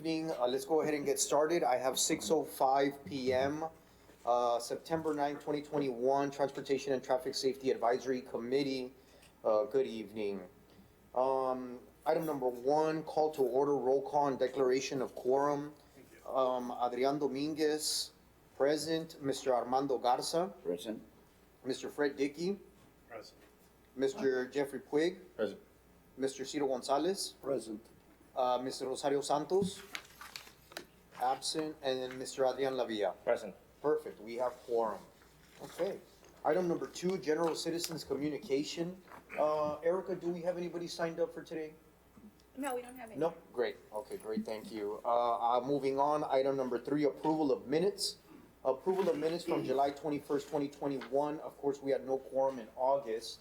evening. Let's go ahead and get started. I have 6:05 p.m. September 9, 2021, Transportation and Traffic Safety Advisory Committee. Good evening. Item number one, call to order, roll call and declaration of quorum. Adrian Dominguez, present. Mr. Armando Garza, Present. Mr. Fred Dickey, Present. Mr. Jeffrey Puig, Present. Mr. Ciro Gonzalez, Present. Mr. Rosario Santos, absent, and then Mr. Adrian Lavilla. Present. Perfect, we have quorum. Okay. Item number two, general citizens communication. Erica, do we have anybody signed up for today? No, we don't have any. Nope, great, okay, great, thank you. Moving on, item number three, approval of minutes. Approval of minutes from July 21st, 2021. Of course, we had no quorum in August.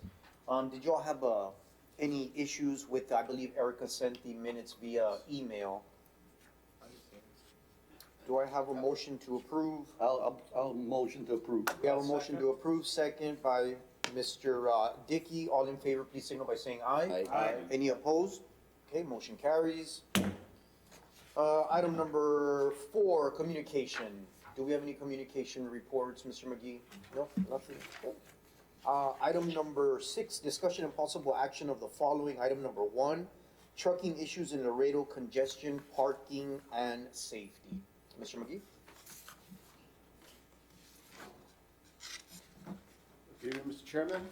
Did y'all have, any issues with, I believe Erica sent the minutes via email. Do I have a motion to approve? I'll motion to approve. We have a motion to approve, second by Mr. Dickey. All in favor, please signal by saying aye. Aye. Any opposed? Okay, motion carries. Item number four, communication. Do we have any communication reports, Mr. McGee? No, nothing. Okay. Item number six, discussion and possible action of the following. Item number one, trucking issues in Laredo, congestion, parking, and safety. Mr. McGee? Good evening, Mr. Chairman, Good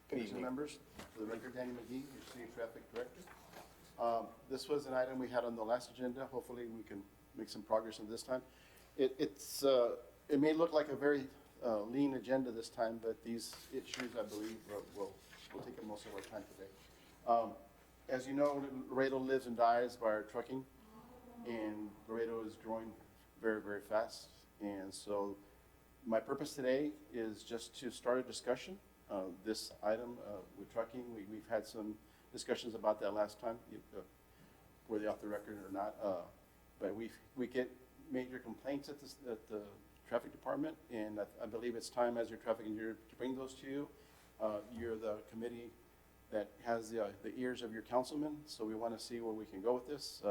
commission evening. members. For the record, Danny McGee, your City Traffic Director. This was an item we had on the last agenda. Hopefully, we can make some progress on this time. It may look like a very lean agenda this time, but these issues, I believe, will take up most of our time today. As you know, Laredo lives and dies by our trucking, and Laredo is growing very, very fast. And so my purpose today is just to start a discussion. This item with trucking, we've had some discussions about that last time, were they off the record or not. But we get major complaints at the traffic department, and I believe it's time, as your traffic engineer, to bring those to you. You're the committee that has the ears of your councilmen, so we want to see where we can go with this.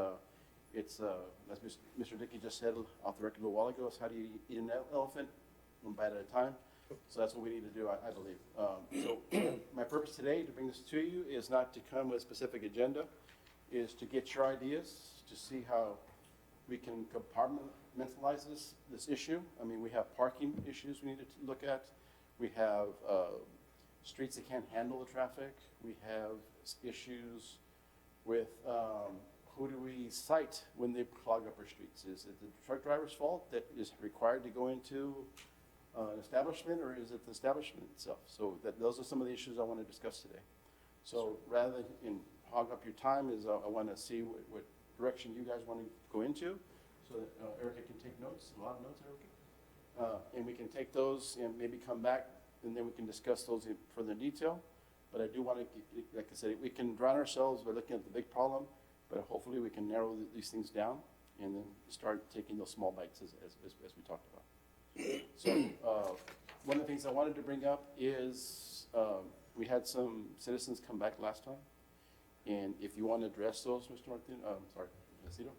It's, as Mr. Dickey just said off the record a while ago, is how do you eat an elephant? One bite at a time. So that's what we need to do, I believe. So my purpose today to bring this to you is not to come with a specific agenda, is to get your ideas, to see how we can compartmentalize this issue. I mean, we have parking issues we need to look at. We have streets that can't handle the traffic. We have issues with who do we cite when they clog up our streets? Is it the truck driver's fault that is required to go into an establishment, or is it the establishment itself? So those are some of the issues I want to discuss today. So rather than hog up your time, I want to see what direction you guys want to go into, so that Erica can take notes, a lot of notes, Erica. And we can take those and maybe come back, and then we can discuss those in further detail. But I do want to, like I said, we can drown ourselves by looking at the big problem, but hopefully we can narrow these things down and then start taking those small bites as we talked about. So one of the things I wanted to bring up is we had some citizens come back last time, and if you want to address those, Mr. Martin, sorry, Ciro?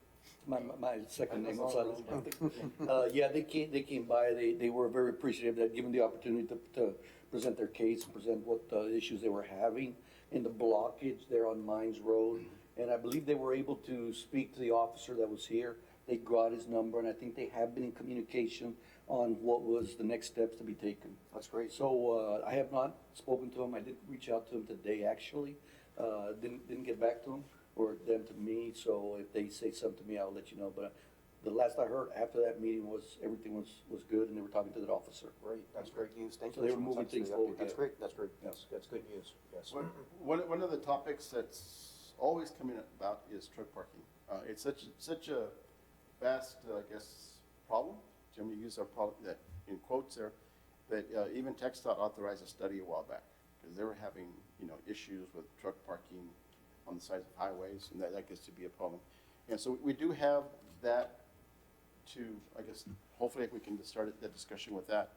My second name was Gonzalez. Yeah, they came by. They were very appreciative that given the opportunity to present their case and present what issues they were having in the blockage there on Mines Road. And I believe they were able to speak to the officer that was here. They got his number, and I think they have been in communication on what was the next steps to be taken. That's great. So I have not spoken to him. I did reach out to him today, actually. Didn't get back to him or them to me. So if they say something to me, I'll let you know. But the last I heard after that meeting was everything was good, and they were talking to that officer. Great, that's great news. Thank you. So they were Mr. moving Gonzalez, things for the forward, update. That's yeah. great, that's great. Yeah. That's good news, yes. One of the topics that's always coming about is truck parking. It's such a vast, I guess, problem. Jim, you use our problem that in quotes there, that even TxDOT authorized a study a while back because they were having issues with truck parking on the sides of highways, and that gets to be a problem. And so we do have that to, I guess, hopefully we can start that discussion with that.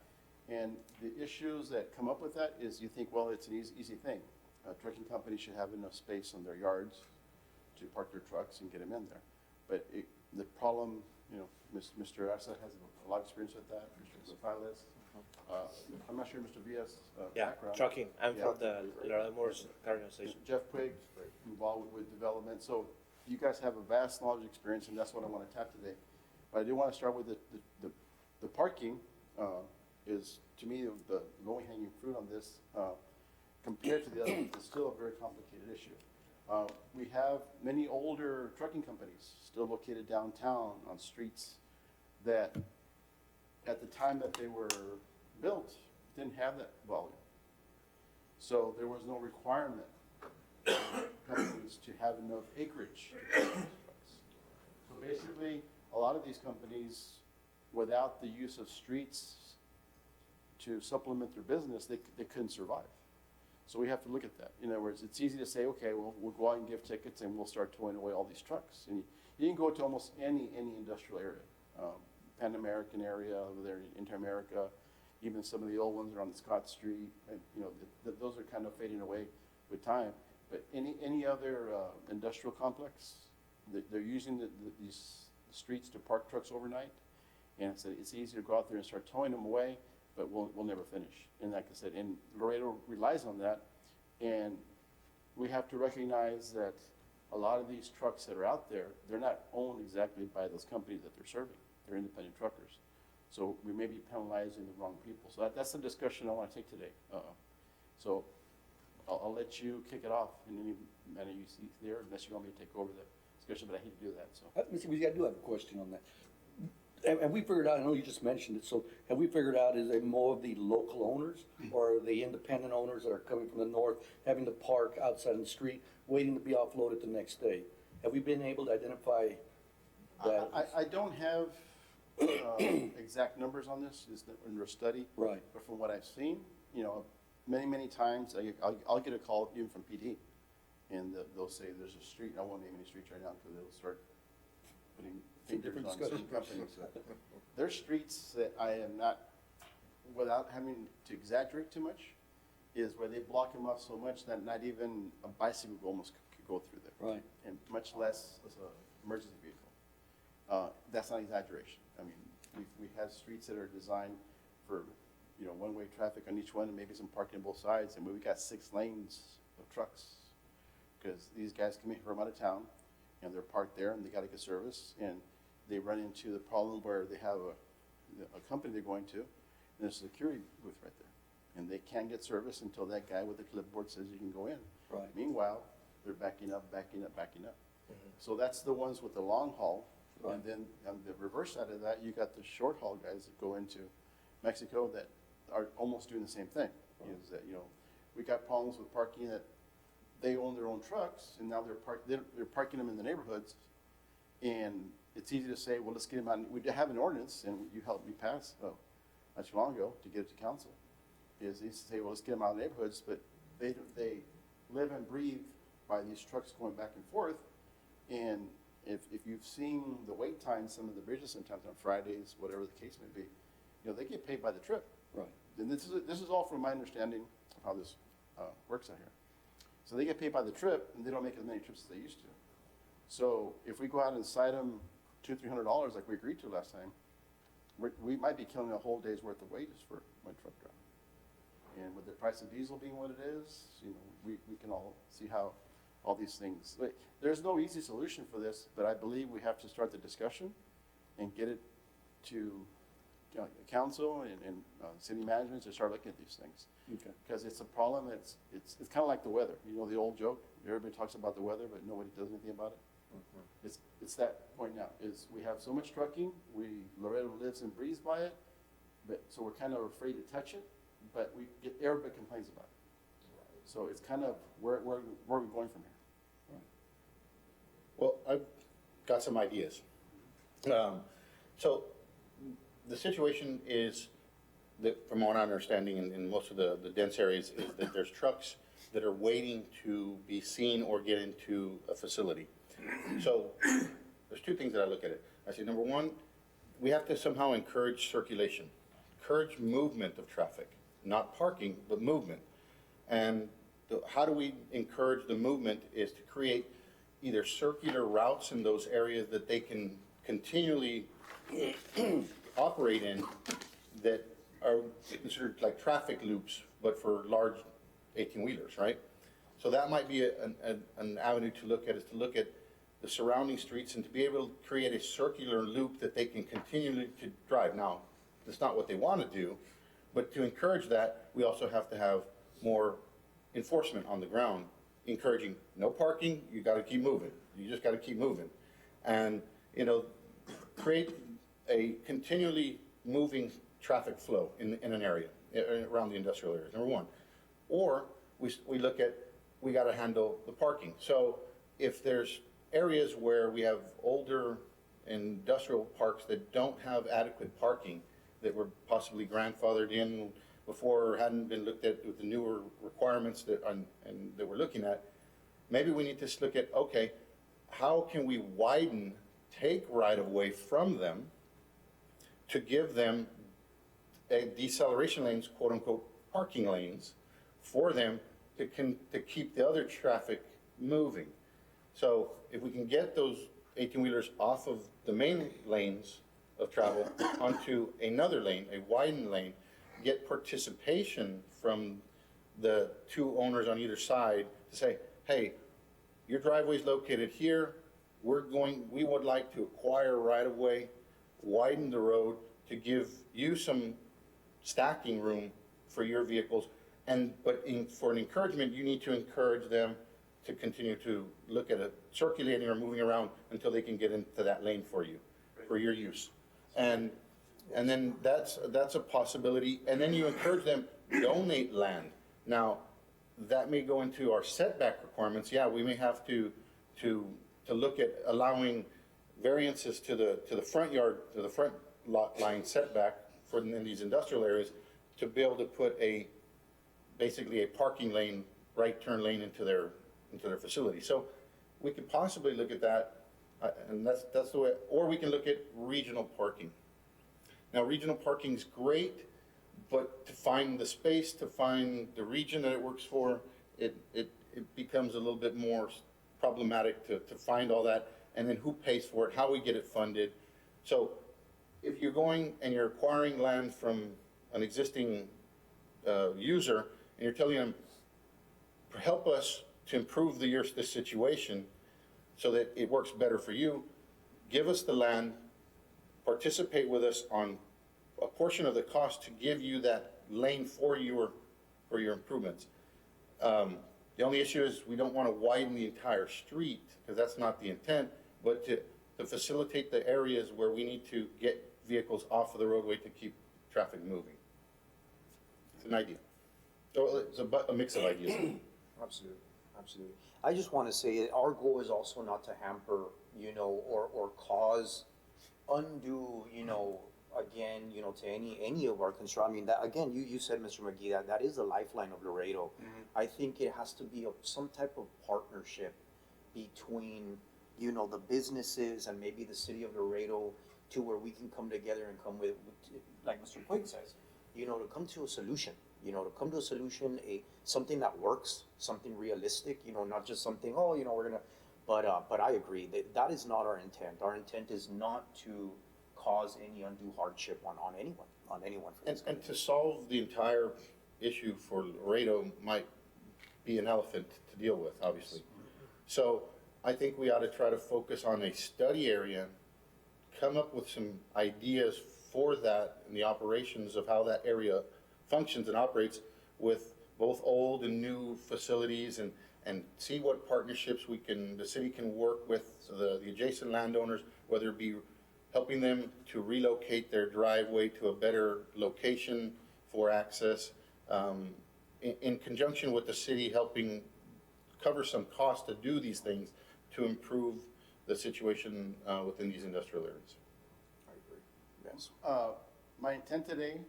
And the issues that come up with that is you think, well, it's an easy thing. A trucking company should have enough space on their yards to park their trucks and get them in there. But the problem, Mr. Asa has a lot of experience with that, Mr. Gonzalez. I'm not sure Mr. Villa's Yeah, background. trucking. I'm Yeah. from the Laredo Moore's car organization. Jeff Quigg, involved with development. So you guys have a vast knowledge experience, and that's what I want to tap today. But I do want to start with the parking is, to me, the low-hanging fruit on this compared to the other, it's still a very complicated issue. We have many older trucking companies still located downtown on streets that at the time that they were built didn't have that volume. So there was no requirement for companies to have enough acreage to put these trucks. So basically, a lot of these companies, without the use of streets to supplement their business, they couldn't survive. So we have to look at that. In other words, it's easy to say, okay, well, we'll go out and give tickets and we'll start towing away all these trucks. And you can go to almost any industrial area, Pan American area over there, Inter-America, even some of the old ones are on the Scott Street. And, those are kind of fading away with time. But any other industrial complex, they're using these streets to park trucks overnight. And it's easy to go out there and start towing them away, but we'll never finish. And like I said, and Laredo relies on that. And we have to recognize that a lot of these trucks that are out there, they're not owned exactly by those companies that they're serving. They're independent truckers. So we may be penalizing the wrong people. So that's the discussion I want to take today. So I'll let you kick it off in any manner you see there, unless you want me to take over the discussion, but I hate to do that, so. Mr. I do have a question on that. Have we figured out, I know you just mentioned it, so have we figured out, is it more of the local owners or the independent owners that are coming from the north, having to park outside in the street, waiting to be offloaded the next day? Have we been able to identify that? I don't have exact numbers on this, it's under a study. Right. But from what I've seen, many times, I'll get a call even from PD, and they'll say there's a street, I won't name any streets right now because they'll start putting fingers different on certain discussion. companies. There's streets that I am not, without having to exaggerate too much, is where they block them off so much that not even a bicycle almost could go through there. Right. And much less as an emergency vehicle. That's not exaggeration. I mean, we have streets that are designed for, one-way traffic on each one and maybe some parking on both sides. And we got 6 lanes of trucks because these guys come in from out of town and they're parked there and they got to get service. And they run into the problem where they have a company they're going to and there's a security booth right there. And they can't get service until that guy with the clipboard says you can go in. Right. Meanwhile, they're backing up. Mm-hmm. So that's the ones with the long haul. Right. And then on the reverse side of that, you got the short haul guys that go into Mexico that are almost doing the same thing. Right. Is that, we got problems with parking that they own their own trucks and now they're parking them in the neighborhoods. And it's easy to say, well, let's get them out. We have an ordinance and you helped me pass, not too long ago to get it to council. Is easy to say, well, let's get them out of the neighborhoods, but they live and breathe by these trucks going back and forth. And if you've seen the wait times, some of the bridges sometimes on Fridays, whatever the case may be, they get paid by the trip. Right. And this is all from my understanding of how this works out here. So they get paid by the trip, and they don't make as many trips as they used to. So if we go out and cite them $200-300 like we agreed to last time, we might be killing a whole day's worth of wages for one truck driver. And with the price of diesel being what it is, we can all see how all these things. There's no easy solution for this, but I believe we have to start the discussion and get it to council and city management to start looking at these things. Okay. Because it's a problem. It's kind of like the weather. The old joke. Everybody talks about the weather, but nobody does anything about it. Mm-hmm. It's that point now. Is we have so much trucking. Laredo lives and breathes by it, but so we're kind of afraid to touch it. But everybody complains about it. So it's kind of where are we going from here? Right. Well, I've got some ideas. So the situation is that, from what I'm understanding in most of the dense areas, is that there's trucks that are waiting to be seen or get into a facility. So there's 2 things that I look at it. I say, number 1, we have to somehow encourage circulation, encourage movement of traffic, not parking, but movement. And how do we encourage the movement is to create either circular routes in those areas that they can continually operate in that are considered like traffic loops, but for large 18-wheelers, right? So that might be an avenue to look at, is to look at the surrounding streets and to be able to create a circular loop that they can continually to drive. Now, that's not what they want to do, but to encourage that, we also have to have more enforcement on the ground, encouraging no parking, you got to keep moving. You just got to keep moving. And, you know, create a continually moving traffic flow in an area, around the industrial areas, number one. Or we look at, we got to handle the parking. So if there's areas where we have older industrial parks that don't have adequate parking, that were possibly grandfathered in before or hadn't been looked at with the newer requirements that we're looking at, maybe we need to look at, okay, how can we widen, take right-of-way from them to give them a deceleration lanes, quote-unquote, parking lanes, for them to keep the other traffic moving. So if we can get those 18-wheelers off of the main lanes of travel onto another lane, a widened lane, get participation from the two owners on either side to say, hey, your driveway's located here, we would like to acquire right-of-way, widen the road to give you some stacking room for your vehicles, but for an encouragement, you need to encourage them to continue to look at circulating or moving around until they can get into that lane for you, for your use. And then that's a possibility. And then you encourage them, donate land. Now, that may go into our setback requirements. Yeah, we may have to look at allowing variances to the front yard, to the front lot line setback in these industrial areas to be able to put basically a parking lane, right turn lane into their facility. So we could possibly look at that, and that's the way, or we can look at regional parking. Now, regional parking is great, but to find the space, to find the region that it works for, it becomes a little bit more problematic to find all that, and then who pays for it, how we get it funded. So if you're going and you're acquiring land from an existing user, and you're telling them, help us to improve the situation so that it works better for you, give us the land, participate with us on a portion of the cost to give you that lane for your improvements. The only issue is we don't want to widen the entire street, because that's not the intent, but to facilitate the areas where we need to get vehicles off of the roadway to keep traffic moving. It's an idea. So it's a mix of ideas. Absolutely, absolutely. I just want to say our goal is also not to hamper, or cause undue, again, to any of our construction. I mean, that again, you said, Mr. McGee, that is the lifeline of Laredo. Mm-hmm. I think it has to be some type of partnership between, the businesses and maybe the city of Laredo, to where we can come together and come with like Mr. Quigg says, to come to a solution. Something that works, something realistic, not just something, we're gonna, but I agree that is not our intent. Our intent is not to cause any undue hardship on anyone. And to solve the entire issue for Laredo might be an elephant to deal with, obviously. So I think we ought to try to focus on a study area, come up with some ideas for that and the operations of how that area functions and operates with both old and new facilities, and see what partnerships the city can work with the adjacent landowners, whether it be helping them to relocate their driveway to a better location for access, in conjunction with the city helping cover some cost to do these things to improve the situation within these industrial areas. I agree. Yes. My intent today,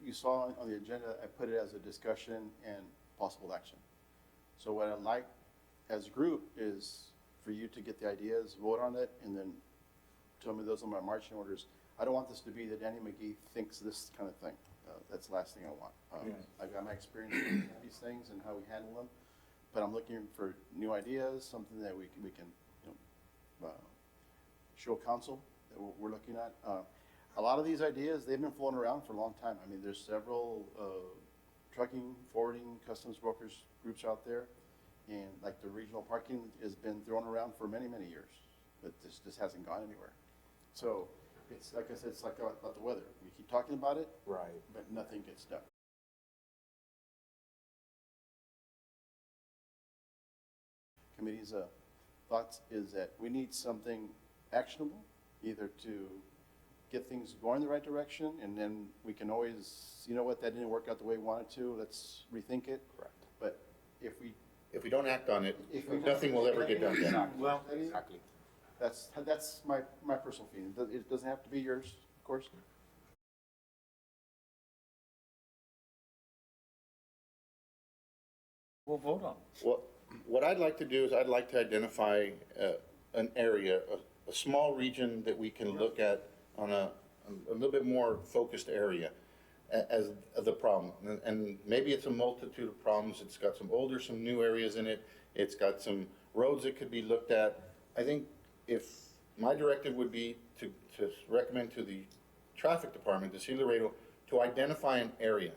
you saw on the agenda, I put it as a discussion and possible action. So what I'd like as a group is for you to get the ideas, vote on it, and then tell me those are my marching orders. I don't want this to be that Danny McGee thinks this kind of thing. That's the last thing I want. I've got my experience with these things and how we handle them, but I'm looking for new ideas, something that we can show council that we're looking at. A lot of these ideas, they've been floating around for a long time. I mean, there's several trucking, forwarding, customs brokers groups out there. And like the regional parking has been thrown around for many, many years, but this just hasn't gone anywhere. So it's like I said, it's like about the weather. We keep talking about it, Right. but nothing gets done. Committee's thoughts is that we need something actionable, either to get things going the right direction, and then we can always, you know what, that didn't work out the way we wanted to, let's rethink it. Correct. But if we don't act on it, If we- nothing will ever get done. Well, exactly. That's my personal feeling. It doesn't have to be yours, of course. We'll vote on it. What I'd like to do is I'd like to identify an area, a small region that we can look at on a little bit more focused area as the problem. And maybe it's a multitude of problems. It's got some older, some new areas in it. It's got some roads that could be looked at. I think if my directive would be to recommend to the traffic department, to C. Laredo, to identify an area.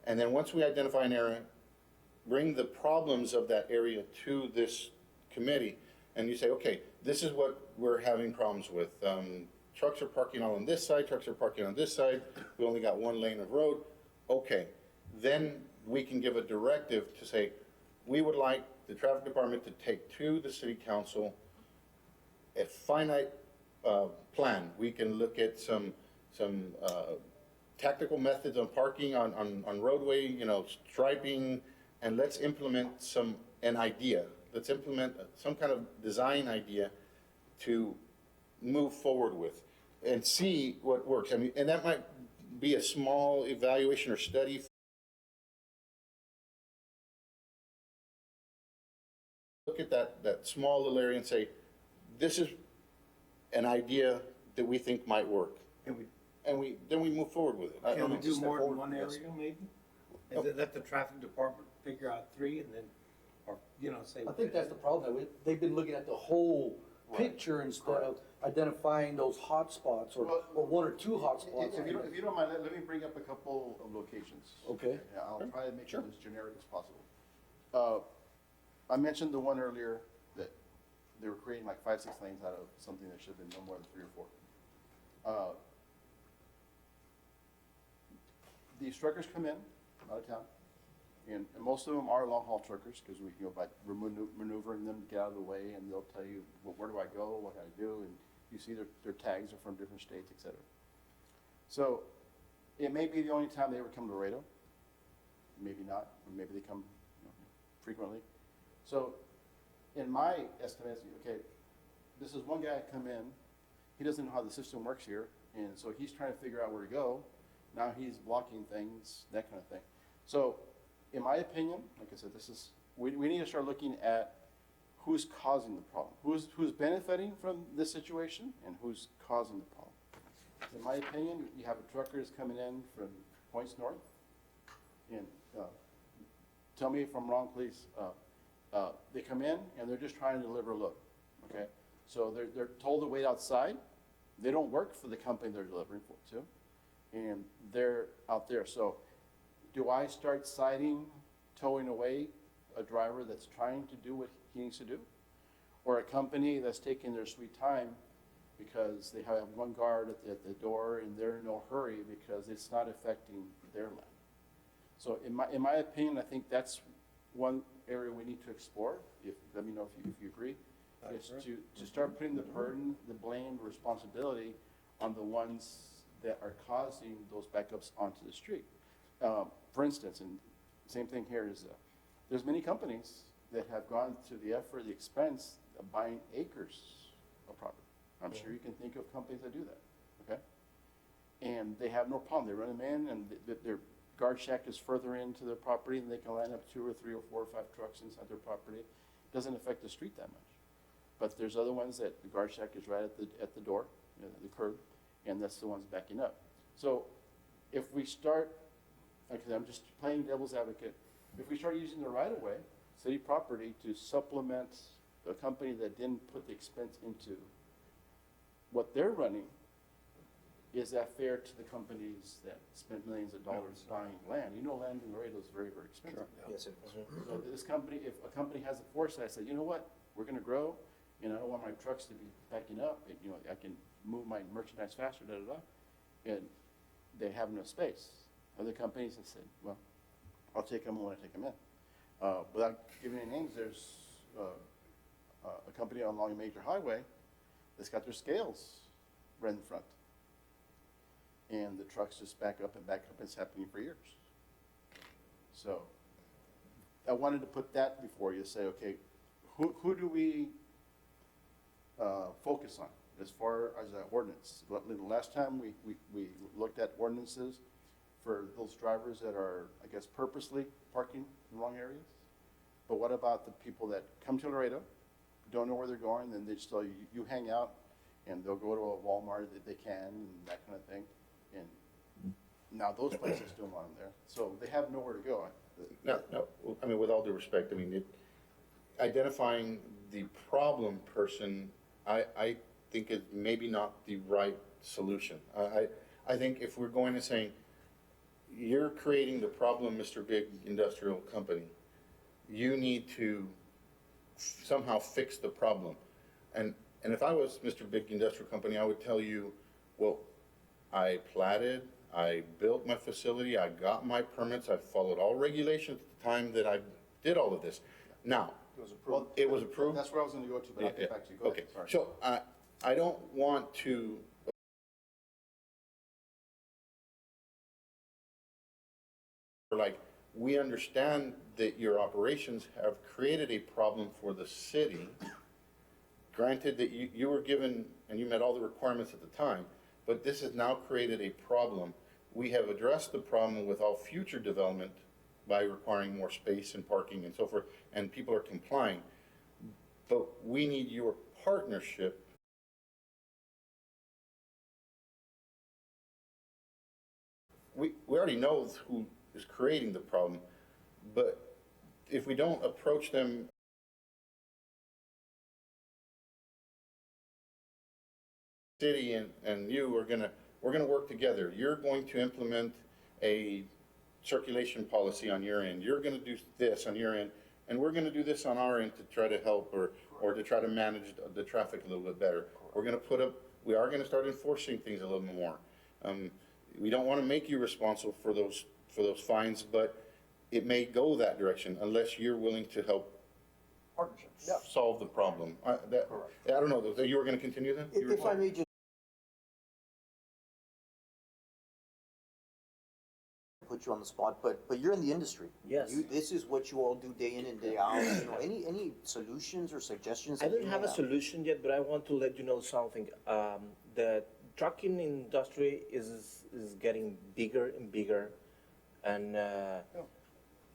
And then once we identify an area, bring the problems of that area to this committee, and you say, okay, this is what we're having problems with. Trucks are parking all on this side, trucks are parking on this side, we only got one lane of road. Okay, then we can give a directive to say, we would like the traffic department to take to the city council a finite plan. We can look at some tactical methods on parking on roadway, striping, and let's implement an idea. Let's implement some kind of design idea to move forward with and see what works. I mean, and that might be a small evaluation or study. Look at that small little area and say, this is an idea that we think might work. And then we move forward with it. Can we do step more than forward, one yes. area, maybe? And then let the traffic department figure out three, and then, or, say. I think that's the problem, that they've been looking at the whole picture instead of identifying those hot spots or one or two hot spots. If you don't mind, let me bring up a couple of locations. Okay. Yeah, I'll try to make them as generic as possible. I mentioned the one earlier that they were creating like 5, 6 lanes out of something that should have been no more than 3 or 4. These truckers come in out of town, and most of them are long-haul truckers, because by maneuvering them to get out of the way, and they'll tell you, well, where do I go, what can I do, and you see their tags are from different states, et cetera. So it may be the only time they ever come to Laredo, maybe not, or maybe they come frequently. So in my estimate, okay, this is one guy come in, he doesn't know how the system works here, and so he's trying to figure out where to go. Now he's blocking things, that kind of thing. So in my opinion, like I said, we need to start looking at who's causing the problem, who's benefiting from this situation, and who's causing the problem. In my opinion, you have a trucker that's coming in from points north, and tell me if I'm wrong, please. They come in and they're just trying to deliver a load, okay? So they're told to wait outside. They don't work for the company they're delivering to, and they're out there. So do I start citing, towing away a driver that's trying to do what he needs to do? Or a company that's taking their sweet time because they have one guard at the door and they're in no hurry because it's not affecting their land? So in my opinion, I think that's one area we need to explore. Let me know if you agree. Is to start putting the burden, the blame, the responsibility on the ones that are causing those backups onto the street. For instance, and same thing here is, there's many companies that have gone to the effort, the expense of buying acres of property. I'm sure you can think of companies that do that, okay? And they have no problem. They run them in, and their guard shack is further into their property, and they can line up 2 or 3 or 4 or 5 trucks inside their property. It doesn't affect the street that much. But there's other ones that the guard shack is right at the door, the curb, and that's the ones backing up. So if we start, okay, I'm just playing devil's advocate, if we start using the right-of-way, city property, to supplement a company that didn't put the expense into what they're running, is that fair to the companies that spend millions of dollars buying land? You know, land in Laredo is very, very expensive. Yes, it is. So this company, if a company has a foresight, say, you know what, we're gonna grow, and I don't want my trucks to be backing up, and, you know, I can move my merchandise faster, and they have no space. Other companies have said, well, I'll take them when I take them in. Without giving any names, there's a company along a major highway that's got their scales right in front. And the trucks just back up and back up, and it's happening for years. So I wanted to put that before you, say, okay, who do we focus on as far as that ordinance? The last time we looked at ordinances for those drivers that are, I guess, purposely parking in the wrong areas. But what about the people that come to Laredo, don't know where they're going, then they still, you hang out, and they'll go to a Walmart that they can, and that kind of thing. And now those places don't want them there, so they have nowhere to go. No, I mean, with all due respect, I mean, identifying the problem person, I think is maybe not the right solution. I think if we're going to say, you're creating the problem, Mr. Big Industrial Company, you need to somehow fix the problem. And if I was Mr. Big Industrial Company, I would tell you, well, I platted, I built my facility, I got my permits, I followed all regulations at the time that I did all of this. Now, It was approved. it was approved? That's where I was gonna go to, but I'll get back to you. Go Okay, ahead, sorry. so I don't want to like, we understand that your operations have created a problem for the city. Granted that you were given, and you met all the requirements at the time, but this has now created a problem. We have addressed the problem with all future development by requiring more space and parking and so forth, and people are complying. But we need your partnership. We already know who is creating the problem, but if we don't approach them city and you are we're gonna work together. You're going to implement a circulation policy on your end. You're gonna do this on your end, and we're gonna do this on our end to try to help or to try to manage the traffic a little bit better. We are gonna start enforcing things a little bit more. We don't wanna make you responsible for those fines, but it may go that direction unless you're willing to help Partnership, yeah. solve the problem. I don't know, you were gonna continue then? If I may just put you on the spot, but you're in the industry. Yes. This is what you all do day in and day out. You know, any solutions or suggestions? I that don't you have may a solution yet, but I want to let you know something. The trucking industry is getting bigger and bigger, and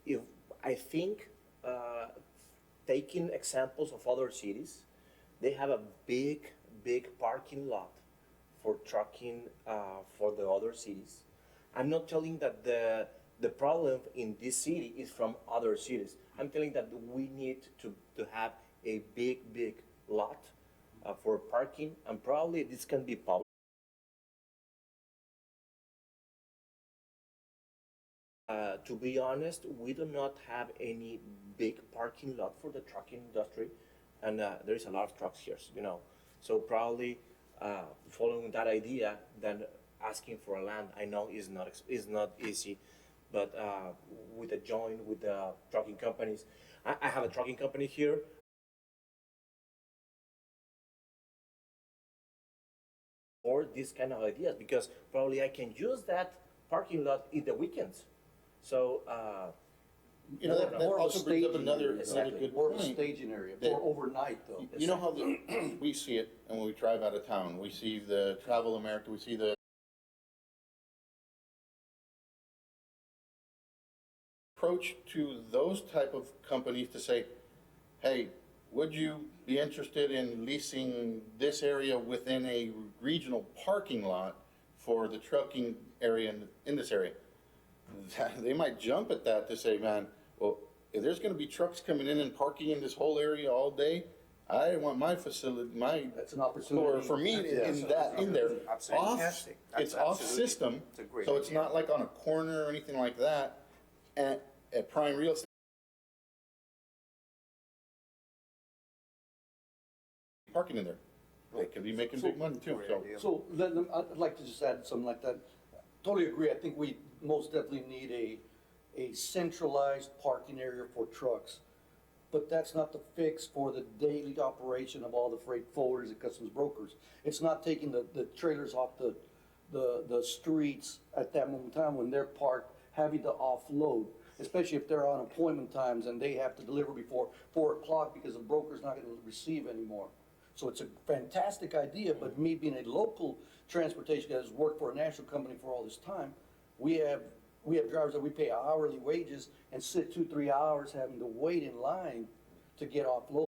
if I think taking examples of other cities, they have a big parking lot for trucking for the other cities. I'm not telling that the problem in this city is from other cities. I'm telling that we need to have a big lot for parking, and probably this can be public. To be honest, we do not have any big parking lot for the trucking industry, and there is a lot of trucks here, you know. So probably following that idea, then asking for a land, I know is not easy, but with a joint with the trucking companies, I have a trucking company here. Or these kind of ideas, because probably I can use that parking lot in the weekends. So You know, that More of a also brings up staging another area, good more of a point. staging area, That- more overnight though. You know how we see it, and when we drive out of town, we see the Travel America, we see the approach to those type of companies to say, hey, would you be interested in leasing this area within a regional parking lot for the trucking area in this area? They might jump at that to say, man, well, if there's gonna be trucks coming in and parking in this whole area all day, I want my facility, my, That's an opportunity. for me, Yes. in there, Absolutely. off, Fantastic. it's off system. It's a great So it's idea. not like on a corner or anything like that, at prime real estate. Parking in there, they could be making big money too, Great so. idea. So I'd like to just add something like that. Totally agree. I think we most definitely need a centralized parking area for trucks. But that's not the fix for the daily operation of all the freight forwarders and customs brokers. It's not taking the trailers off the streets at that moment in time when they're parked, having to offload, especially if they're on appointment times and they have to deliver before 4 o'clock because the broker's not gonna receive anymore. So it's a fantastic idea, but me being a local transportation guy that's worked for a national company for all this time, we have drivers that we pay hourly wages and sit 2-3 hours having to wait in line to get offload.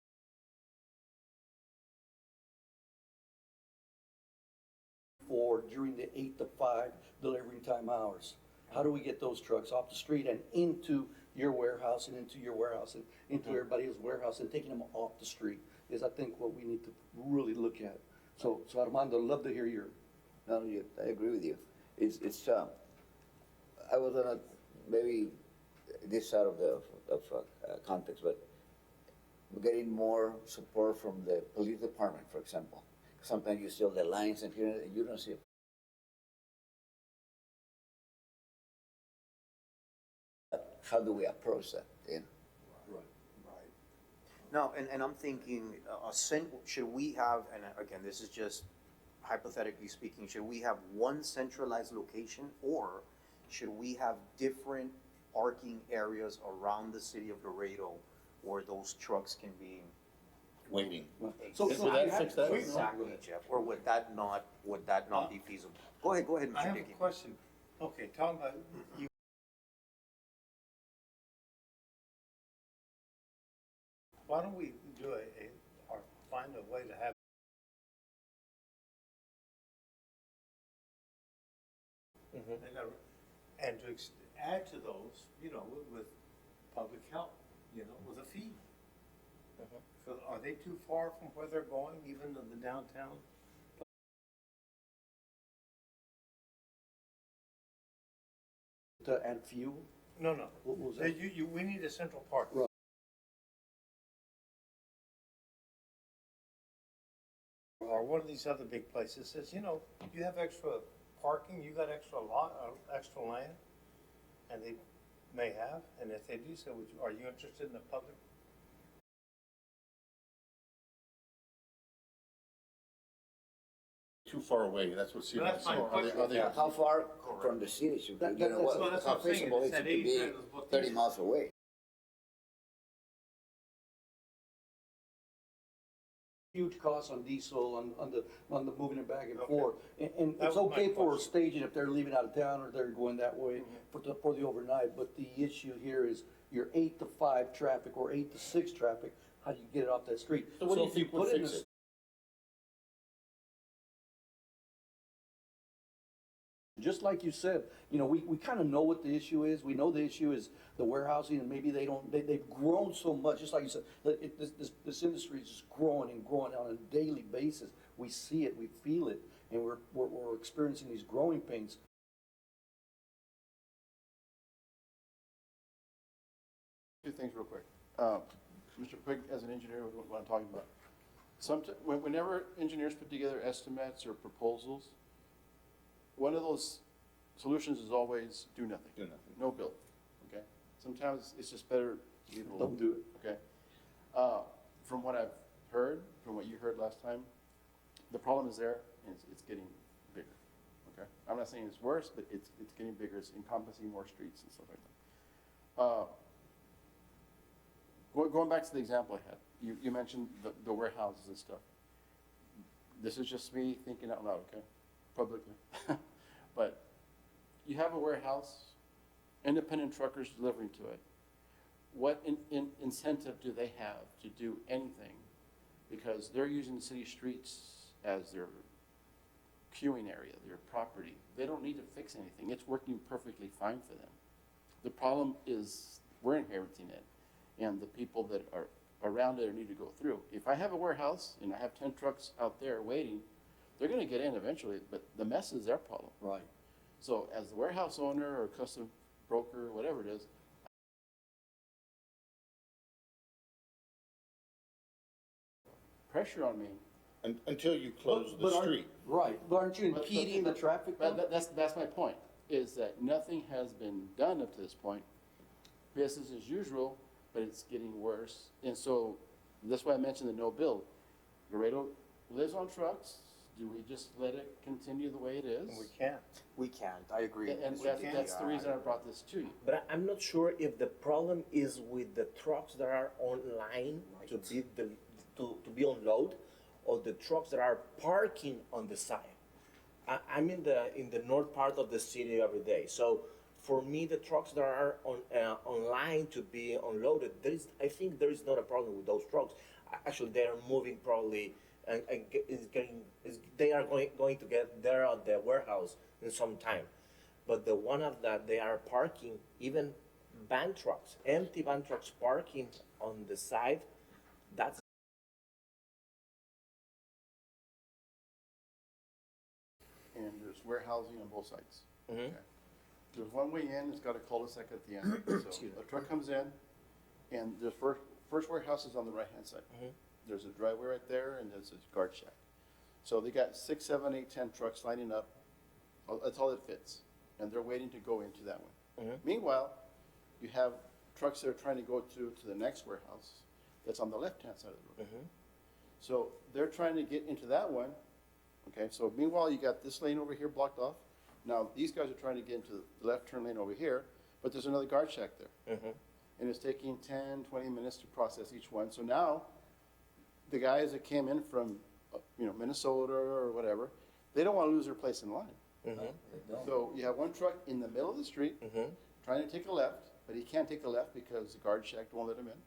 For during the 8 to 5 delivery time hours. How do we get those trucks off the street and into your warehouse and into your warehouse and into everybody else's warehouse and taking them off the street is I think what we need to really look at. So Armando, I'd love to hear your. No, I agree with you. I was on maybe this side of context, but we're getting more support from the police department, for example. Sometimes you see all the lines and here, and you don't see it. How do we approach that? You know? Right. No, and I'm thinking, should we have, and again, this is just hypothetically speaking, should we have one centralized location, or should we have different parking areas around the city of Laredo where those trucks can be? Waiting. So Would that fix that? Exactly, Jeff, or would that not be feasible? Go ahead, I Mr. have a Dickey. question. Okay, talking about, you, why don't we do or find a way to have and to add to those, with public health, with a fee. So are they too far from where they're going, even in the downtown? To add fuel? No, no. What was that? We need a central park. Right. Or one of these other big places says, you have extra parking, you got extra extra land, and they may have, and if they do so, are you interested in the public? Too far away, that's what City That's saying. my question. How far from the city should be? That's what How I'm saying. feasible It's is it at to be 80% of what 30 these- miles away? Huge costs on diesel, on the moving it back and Okay. forth. And That it's was my okay for question. staging if they're leaving out of town or they're going that way for the overnight, but the issue here is your 8 to 5 traffic or 8 to 6 traffic, how do you get it off that street? So what do you if you think would put in fix a- it? Just like you said, we kind of know what the issue is. We know the issue is the warehousing, and maybe they've grown so much, just like you said, this industry is just growing and growing on a daily basis. We see it, we feel it, and we're experiencing these growing pains. Two things real quick. Mr. Quick, as an engineer, what I'm talking about. Whenever engineers put together estimates or proposals, one of those solutions is always do nothing. Do nothing. No build, okay? Sometimes it's just better to leave it alone. Don't do it. Okay? From what I've heard, from what you heard last time, the problem is there, and it's getting bigger, okay? I'm not saying it's worse, but it's getting bigger, it's encompassing more streets and stuff like that. Going back to the example I had, you mentioned the warehouses and stuff. This is just me thinking out loud, okay? Publicly. But you have a warehouse, independent truckers delivering to it. What incentive do they have to do anything? Because they're using the city streets as their queuing area, their property. They don't need to fix anything. It's working perfectly fine for them. The problem is we're inheriting it, and the people that around it or need to go through. If I have a warehouse and I have 10 trucks out there waiting, they're gonna get in eventually, but the mess is their problem. Right. So as the warehouse owner or custom broker, whatever it is, pressure on me. Until you close the But aren't- street. Right, but aren't you But- impeding the traffic? But though? that's my point, is that nothing has been done up to this point. Business as usual, but it's getting worse. And so that's why I mentioned the no build. Laredo lives on trucks. Do we just let it continue the way it is? And we can't. We can't, I agree. And We that's, can't. that's the reason I brought this to you. But I'm not sure if the problem is with the trucks that are online to be on load, or the trucks that are parking on the side. I'm in the north part of the city every day, so for me, the trucks that are online to be unloaded, I think there is not a problem with those trucks. Actually, they are moving probably, they are going to get there at the warehouse in some time. But the one of that they are parking, even van trucks, empty van trucks parking on the side, that's And there's warehousing on both sides. Mhm. Okay. There's one way in, it's got a cul-de-sac at the end. So a truck comes in, and the first warehouse is on the right-hand side. There's a driveway right there, and there's a guard shack. So they got 6, 7, 8, 10 trucks lining up. That's all it fits, and they're waiting to go into that one. Meanwhile, you have trucks that are trying to go to the next warehouse that's on the left-hand side of the road. So they're trying to get into that one. Okay, so meanwhile, you got this lane over here blocked off. Now, these guys are trying to get into the left turn lane over here, but there's another guard shack there. And it's taking 10, 20 minutes to process each one. So now, the guys that came in from, Minnesota or whatever, they don't want to lose their place in line. So you have one truck in the middle of the street, trying to take a left, but he can't take a left because the guard shack won't let him in.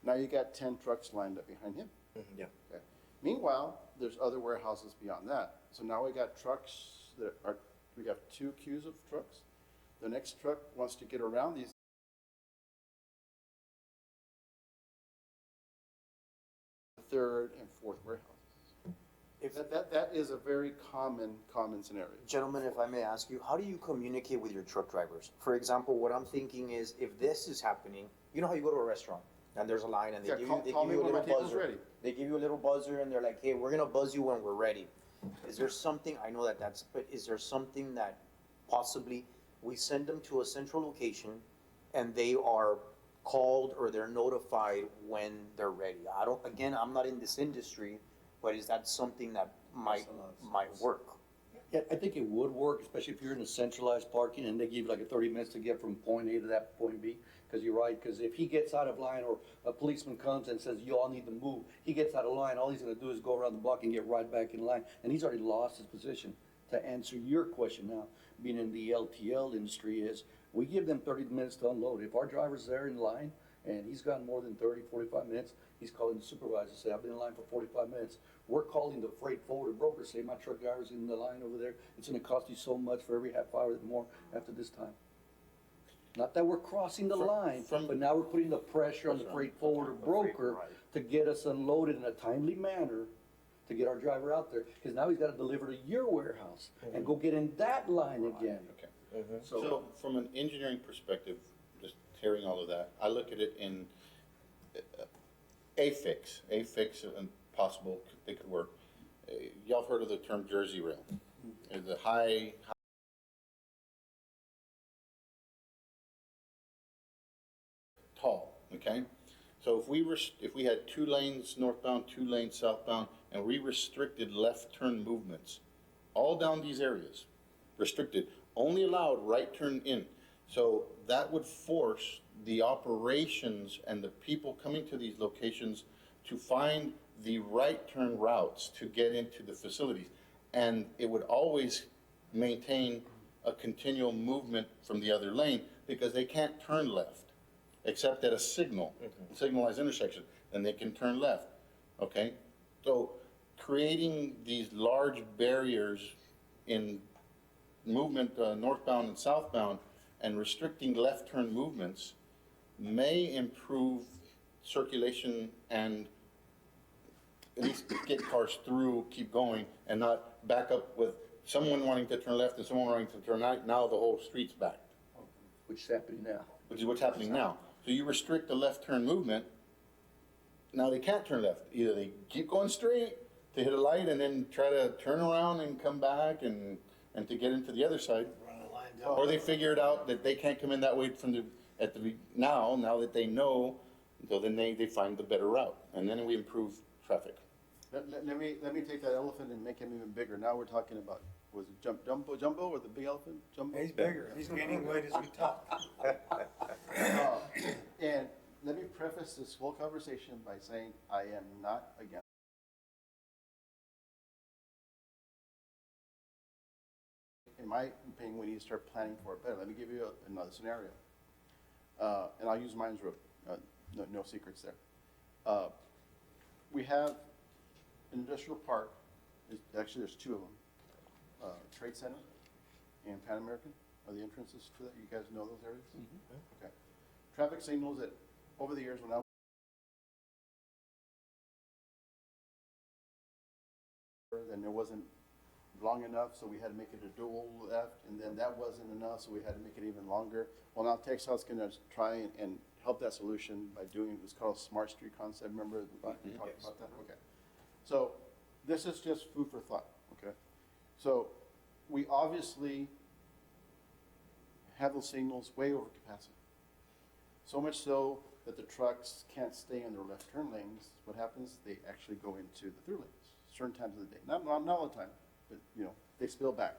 Now you got 10 trucks lined up behind him. Yeah. Okay. Meanwhile, there's other warehouses beyond that. So now we got trucks we got 2 queues of trucks. The next truck wants to get around these. Third and fourth warehouses. If- That is a very common scenario. Gentlemen, if I may ask you, how do you communicate with your truck drivers? For example, what I'm thinking is, if this is happening, you know how you go to a restaurant and there's a line and they Yeah, give call you me a when my little table's buzzer. ready. They give you a little buzzer and they're like, hey, we're gonna buzz you when we're ready. Is there something, I know but is there something that possibly we send them to a central location and they are called or they're notified when they're ready? I'm not in this industry, but is that something that might work? Yeah, I think it would work, especially if you're in a centralized parking and they give you like a 30 minutes to get from point A to that point B. Because you're right, because if he gets out of line or a policeman comes and says, you all need to move, he gets out of line, all he's gonna do is go around the block and get right back in line. And he's already lost his position. To answer your question now, being in the LTL industry, is we give them 30 minutes to unload. If our driver's there in line and he's gone more than 30, 45 minutes, he's calling the supervisor, say, I've been in line for 45 minutes. We're calling the freight forwarder broker, say, my truck driver's in the line over there. It's gonna cost you so much for every half hour more after this time. Not that we're crossing the line, but now we're putting the pressure on the freight forwarder broker to get us unloaded in a timely manner, to get our driver out there, because now he's gotta deliver to your warehouse and go get in that line again. Okay. So from an engineering perspective, just hearing all of that, I look at it in a fix and possible it could work. Y'all have heard of the term Jersey rail? The high tall, okay? So if we had 2 lanes northbound, 2 lanes southbound, and we restricted left turn movements all down these areas, restricted, only allowed right turn in. So that would force the operations and the people coming to these locations to find the right turn routes to get into the facilities. And it would always maintain a continual movement from the other lane because they can't turn left except at a signalized intersection, then they can turn left, okay? So creating these large barriers in movement northbound and southbound and restricting left turn movements may improve circulation and at least get cars through, keep going, and not back up with someone wanting to turn left and someone wanting to turn right. Now the whole street's backed, Which is happening now. which is what's happening now. So you restrict the left turn movement. Now they can't turn left. Either they keep going straight to hit a light and then try to turn around and come back and to get into the other side. Run a line down. Or they figured out that they can't come in that way from now that they know, so then they find the better route. And then we improve traffic. Let me take that elephant and make him even bigger. Now we're talking about, was it Jumbo or the big elephant? Jumbo? He's bigger. He's gaining weight as we talk. And let me preface this whole conversation by saying I am not against. In my opinion, we need to start planning for it better. Let me give you another scenario. And I'll use Mines Road, no secrets there. We have an industrial park, actually there's two of them. Trade Center and Pan American are the entrances to that. You guys know those areas? Okay. Traffic signals that over the years when I then there wasn't long enough, so we had to make it a dual left, and then that wasn't enough, so we had to make it even longer. Well, now TxDOT's going to try and help that solution by doing what's called a smart street concept. Remember we talked about that? Okay. So this is just food for thought, okay? So we obviously have those signals way over capacity. So much so that the trucks can't stay in their left turn lanes. What happens? They actually go into the through lanes, certain times of the day. Not all the time, but they spill back,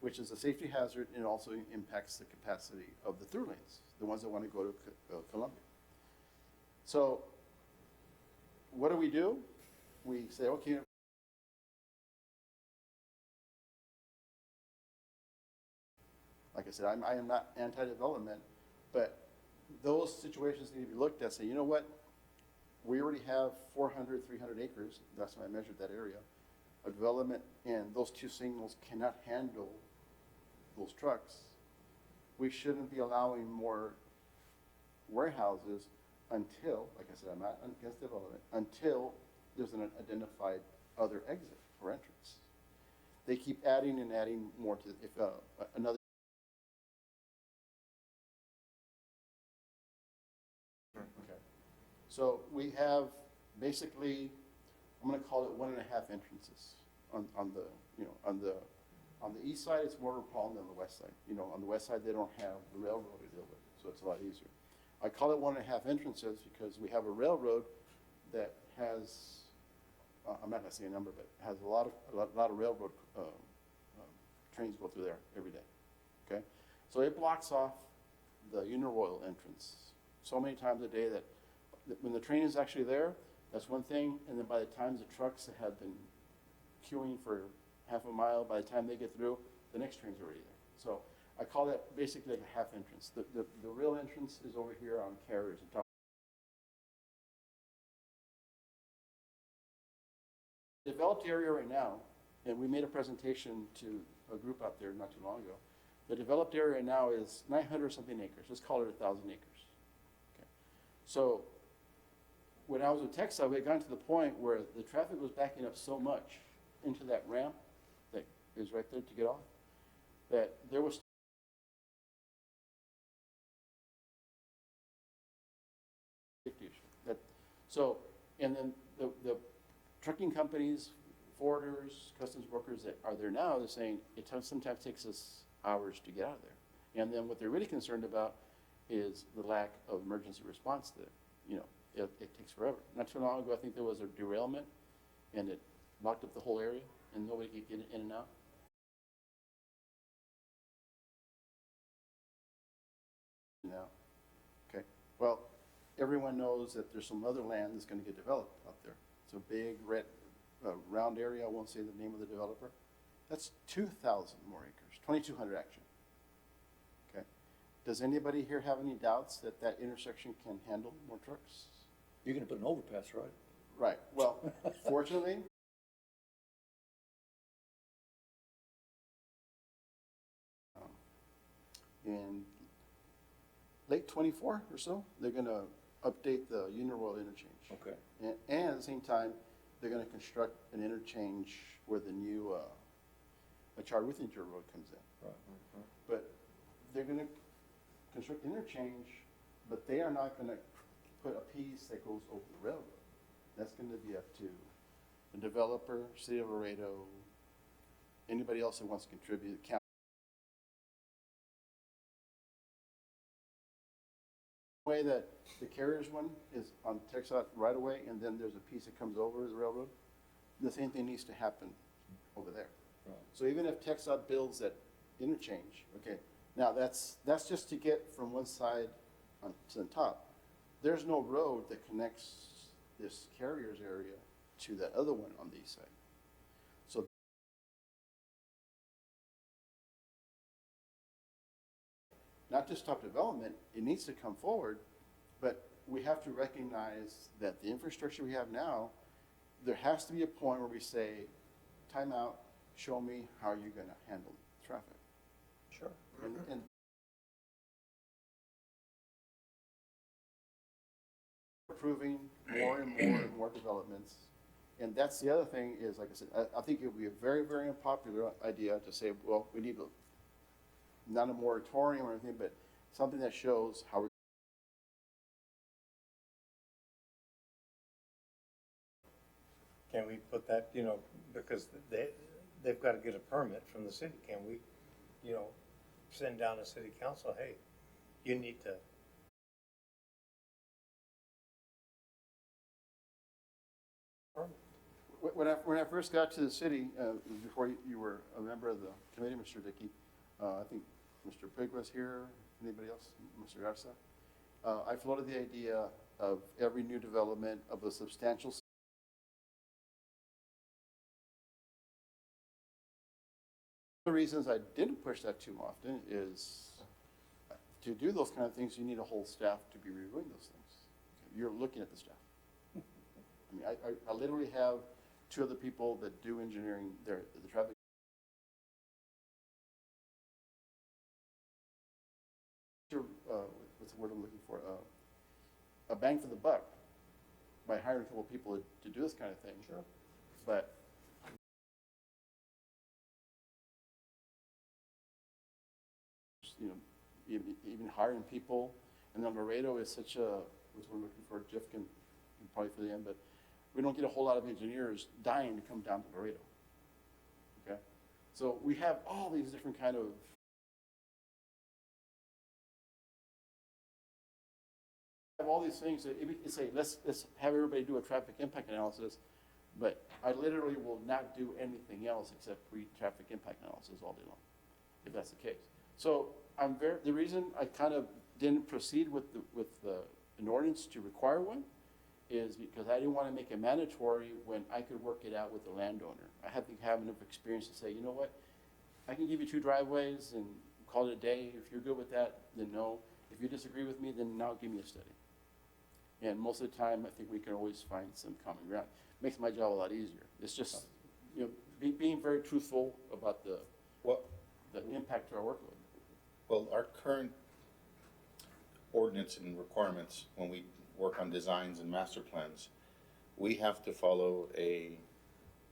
which is a safety hazard, and it also impacts the capacity of the through lanes, the ones that want to go to Columbia. So what do? We say, okay, like I said, I am not anti-development, but those situations need to be looked at. Say, you know what? We already have 400, 300 acres. That's when I measured that area of development, and those two signals cannot handle those trucks. We shouldn't be allowing more warehouses until, like I said, I'm not against development, until there's an identified other exit or entrance. They keep adding and adding more to, if another. Okay. So we have basically, I'm going to call it 1.5 entrances on the east side. It's more of a problem than the west side. On the west side they don't have the railroad to deal with, so it's a lot easier. I call it 1.5 entrances because we have a railroad that has, I'm not going to say a number, but has a lot of railroad trains go through there every day. Okay, so it blocks off the Uniroyal entrance so many times a day that when the train is actually there, that's one thing, and then by the time the trucks have been queuing for half a mile, by the time they get through, the next train's already there. So I call that basically like a half entrance. The real entrance is over here on Carriers and top. Developed area right now, and we made a presentation to a group out there not too long ago. The developed area now is 900 something acres. Let's call it 1,000 acres. Okay. So when I was with TxDOT, we had gotten to the point where the traffic was backing up so much into that ramp that is right there to get off, that there was safety issue. So, and then the trucking companies, forwarders, customs brokers that are there now, they're saying it sometimes takes us hours to get out of there. And then what they're really concerned about is the lack of emergency response there. It takes forever. Not too long ago, I think there was a derailment, and it locked up the whole area, and nobody could get in and out. Now, okay. Well, everyone knows that there's some other land that's going to get developed out there. It's a big red, round area. I won't say the name of the developer. That's 2,000 more acres, 2,200 actually. Okay. Does anybody here have any doubts that that intersection can handle more trucks? You're gonna put an overpass, right? Right. Well, fortunately, in late 24 or so, they're going to update the Union Road interchange. Okay. And at the same time, they're gonna construct an interchange where the new, Charter-Withinger Road comes in. Right. But they're gonna construct interchange, but they are not gonna put a piece that goes over the railroad. That's gonna be up to the developer, City of Laredo, anybody else that wants to contribute, county. Way that the carriers one is on Texas right away, and then there's a piece that comes over the railroad. The same thing needs to happen over there. Right. So even if TxDOT builds that interchange, okay, now that's just to get from one side on to the top. There's no road that connects this carriers area to that other one on the east side. So not to stop development, it needs to come forward, but we have to recognize that the infrastructure we have now, there has to be a point where we say, time out, show me how you're gonna handle traffic. Sure. And approving more and more and more developments. And that's the other thing is, like I said, I think it would be a very, very unpopular idea to say, well, we need not a moratorium or anything, but something that shows how we're. Can we put that, because they've got to get a permit from the city, can we, send down a city council, hey, you need to. When I first got to the city, before you were a member of the committee, Mr. Dickey, I think Mr. Pig was here, anybody else, Mr. Garza? I floated the idea of every new development of a substantial. The reasons I didn't push that too often is to do those kind of things, you need a whole staff to be reviewing those things. You're looking at the staff. I mean, I literally have two other people that do engineering there, the traffic. What's the word I'm looking for? A bang for the buck by hiring a couple of people to do this kind of thing. Sure. But even hiring people, and then Laredo is such a, what we're looking for, Jeff can probably fill in, but we don't get a whole lot of engineers dying to come down to Laredo. Okay? So we have all these different kind of all these things that you say, let's have everybody do a traffic impact analysis, but I literally will not do anything else except read traffic impact analysis all day long, if that's the case. So the reason I kind of didn't proceed with an ordinance to require one is because I didn't want to make it mandatory when I could work it out with the landowner. I had to have enough experience to say, you know what, I can give you 2 driveways and call it a day. If you're good with that, then no. If you disagree with me, then now give me a study. And most of the time, I think we can always find some common ground. Makes my job a lot easier. It's just, being very truthful about the impact to our workload. Well, our current ordinance and requirements, when we work on designs and master plans, we have to follow a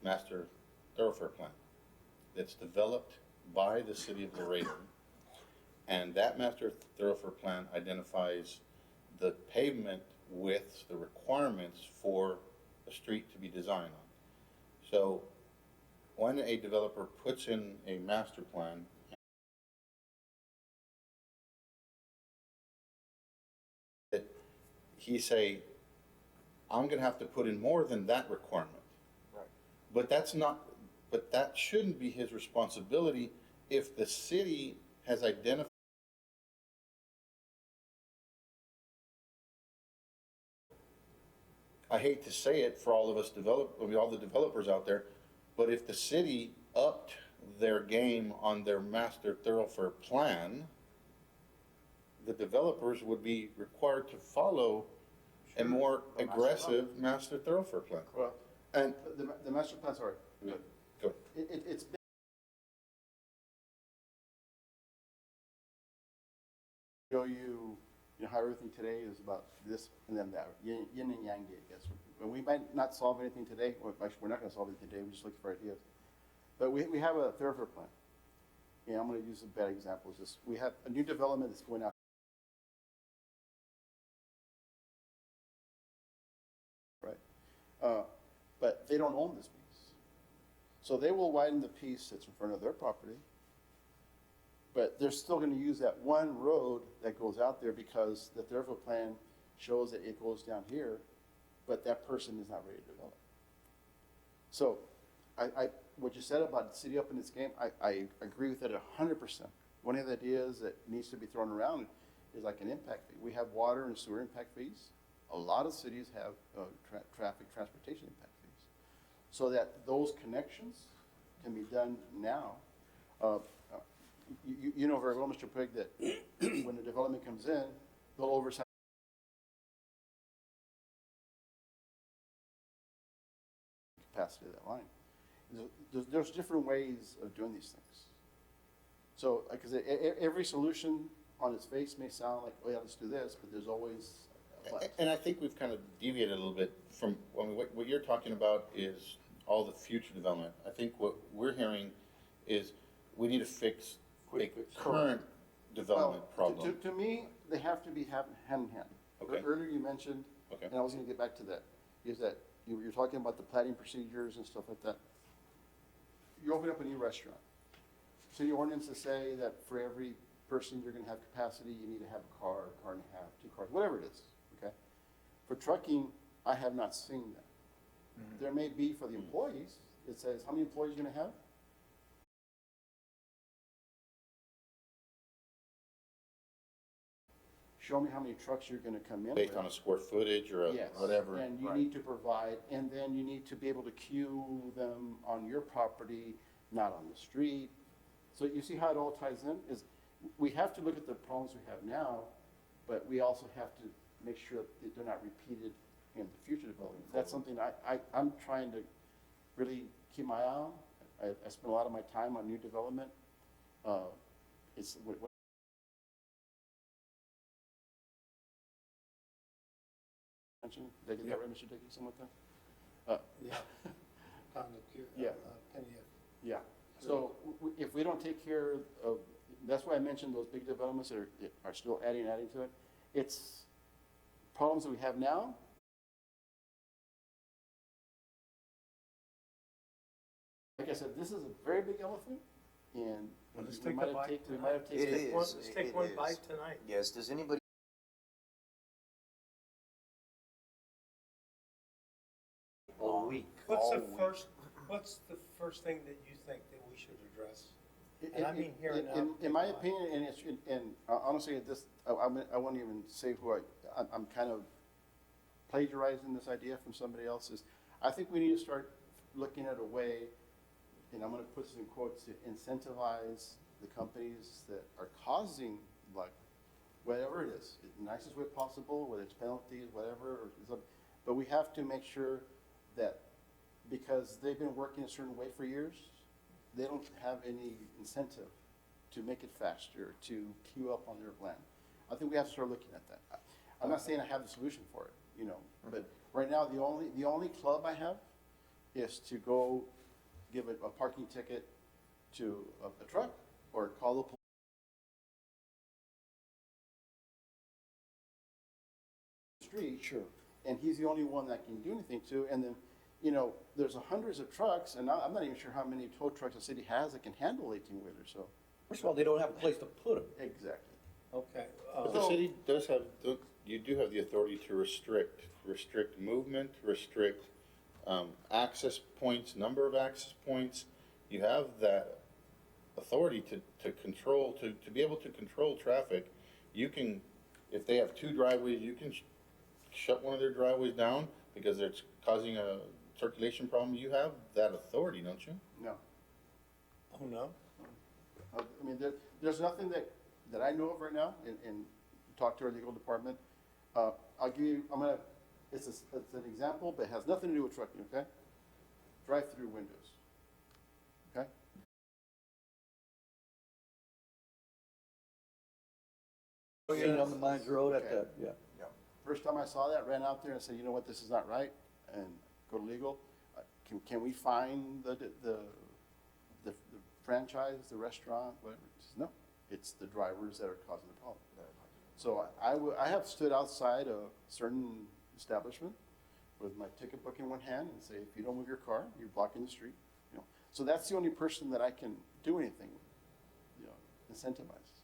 master thoroughfare plan that's developed by the city of Laredo. And that master thoroughfare plan identifies the pavement widths, the requirements for a street to be designed on. So when a developer puts in a master plan, he say, I'm gonna have to put in more than that requirement. Right. But that shouldn't be his responsibility if the city has identified. I hate to say it for all of us all the developers out there, but if the city upped their game on their master thoroughfare plan, the developers would be required to follow a more aggressive master thoroughfare plan. Well, And the master plan, sorry. go. It's been show you you know, how everything today is about this and then that, yin and yang, I guess. And we might not solve anything today, or actually, we're not gonna solve anything today, we're just looking for ideas. But we have a thoroughfare plan. Yeah, I'm gonna use a bad example, is this, we have a new development that's going out. Right, but they don't own this piece. So they will widen the piece that's in front of their property, but they're still gonna use that one road that goes out there because the thoroughfare plan shows that it goes down here, but that person is not ready to develop. So, what you said about the city up in its game, I agree with that 100%. One of the ideas that needs to be thrown around is like an impact fee. We have water and sewer impact fees. A lot of cities have traffic transportation impact fees. So that those connections can be done now. You know very well, Mr. Prig, that when the development comes in, they'll oversight capacity of that line. There's different ways of doing these things. So, because every solution on its face may sound like, oh yeah, let's do this, but there's always a but. And I think we've kind of deviated a little bit from, I mean, what you're talking about is all the future development. I think what we're hearing is we need to fix a current development problem. To me, they have to be hand in hand. Okay. Earlier you mentioned, Okay. and I was gonna get back to that, is that you're talking about the planning procedures and stuff like that. You open up a new restaurant. City ordinances say that for every person you're gonna have capacity, you need to have a car and a half, 2 cars, whatever it is, okay? For trucking, I have not seen that. There may be for the employees, it says, how many employees you gonna have? Show me how many trucks you're gonna come in with. Based on a square footage or Yes, whatever. and you need to provide, and then you need to be able to queue them on your property, not on the street. So you see how it all ties in, is we have to look at the problems we have now, but we also have to make sure that they're not repeated in the future development. That's something I'm trying to really keep my eye on. I spend a lot of my time on new development. It's, did I get that right, Mr. Dickey, something like that? Yeah. Yeah, so if we don't take care of, that's why I mentioned those big developments that are still adding to it. It's problems that we have now. Like I said, this is a very big elephant, and Let's we take might a bite. have tasted It is. Let's take It one is. bite tonight. Yes, does anybody? All week. What's the All week. first thing that you think that we should address? And I mean here and now. In my opinion, and it's, and honestly, this, I won't even say who I'm kind of plagiarizing this idea from somebody else's. I think we need to start looking at a way, and I'm gonna put this in quotes, to incentivize the companies that are causing, like, whatever it is, the nicest way possible, whether it's penalties, whatever, but we have to make sure that, because they've been working a certain way for years, they don't have any incentive to make it faster, to queue up on their land. I think we have to start looking at that. I'm not saying I have the solution for it, you know, but right now, the only club I have is to go give a parking ticket to a truck or call the police. Street. Sure. And he's the only one that can do anything to, and then, you know, there's hundreds of trucks, and I'm not even sure how many tow trucks the city has that can handle 18-wheelers, so. First of all, they don't have a place to put them. Exactly. Okay. But the city does have, you do have the authority to restrict movement, restrict access points, number of access points. You have that authority to control, to be able to control traffic. You can, if they have 2 driveways, you can shut one of their driveways down because it's causing a circulation problem. You have that authority, don't you? No. Oh, no? I mean, there's nothing that I know of right now, and talk to our legal department. I'll give you, it's an example, but it has nothing to do with trucking, okay? Drive-through windows, okay? Seen on the Mines Road at the, Okay. yeah. First time I saw that, ran out there and said, you know what, this is not right, and go to legal. Can we find the franchise, the restaurant, whatever? He says, no, it's the drivers that are causing the problem. So I have stood outside a certain establishment with my ticket book in one hand and say, if you don't move your car, you're blocking the street, you know. So that's the only person that I can do anything with, you know, incentivize.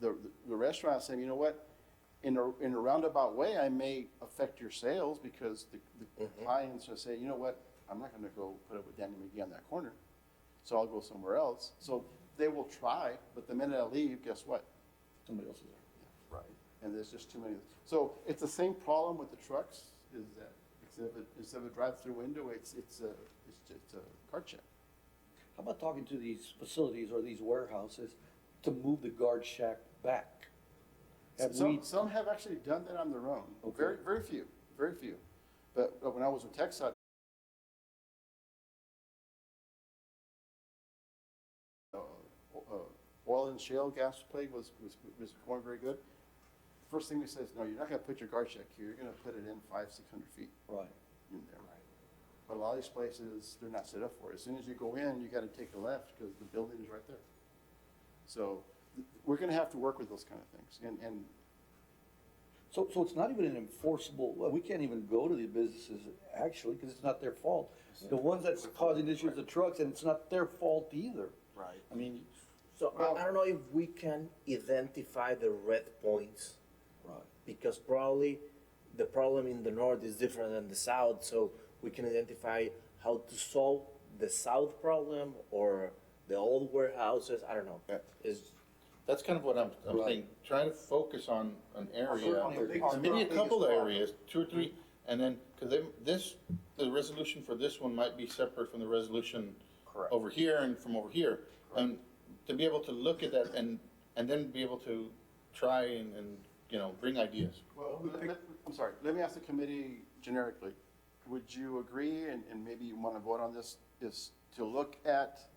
The restaurant saying, you know what, in a roundabout way, I may affect your sales because the clients are saying, you know what, I'm not gonna go put up with Danny McGee on that corner, so I'll go somewhere else. So they will try, but the minute I leave, guess what? Somebody else is there. Right. And there's just too many. So it's the same problem with the trucks, is that instead of a drive-through window, it's a card check. How about talking to these facilities or these warehouses to move the guard shack back? Have we, Some have actually done that on their own. Okay. Very few, very few. But when I was with TechSot, oil and shale gas play was going very good. First thing we said is, no, you're not gonna put your guard shack here, you're gonna put it in 500-600 feet right. in there. But a lot of these places, they're not set up for it. As soon as you go in, you gotta take a left because the building is right there. So we're gonna have to work with those kind of things. And So it's not even an enforceable, well, we can't even go to the businesses actually, because it's not their fault. The ones that's causing issues, the trucks, and it's not their fault either. Right. I mean, So I don't know if we can identify the red points, right. because probably the problem in the north is different than the south, so we can identify how to solve the south problem or the old warehouses, I don't know. Yeah. That's kind of what I'm Right. saying, try to focus on an area, On the big- or maybe a biggest couple of problem. areas, 2 or 3, and then, because the resolution for this one might be separate from the resolution Correct. over here and from over here. And to be able to look at that and then be able to try and, you know, bring ideas. well, I'm sorry, let me ask the committee generically. Would you agree, and maybe you wanna vote on this, is to look at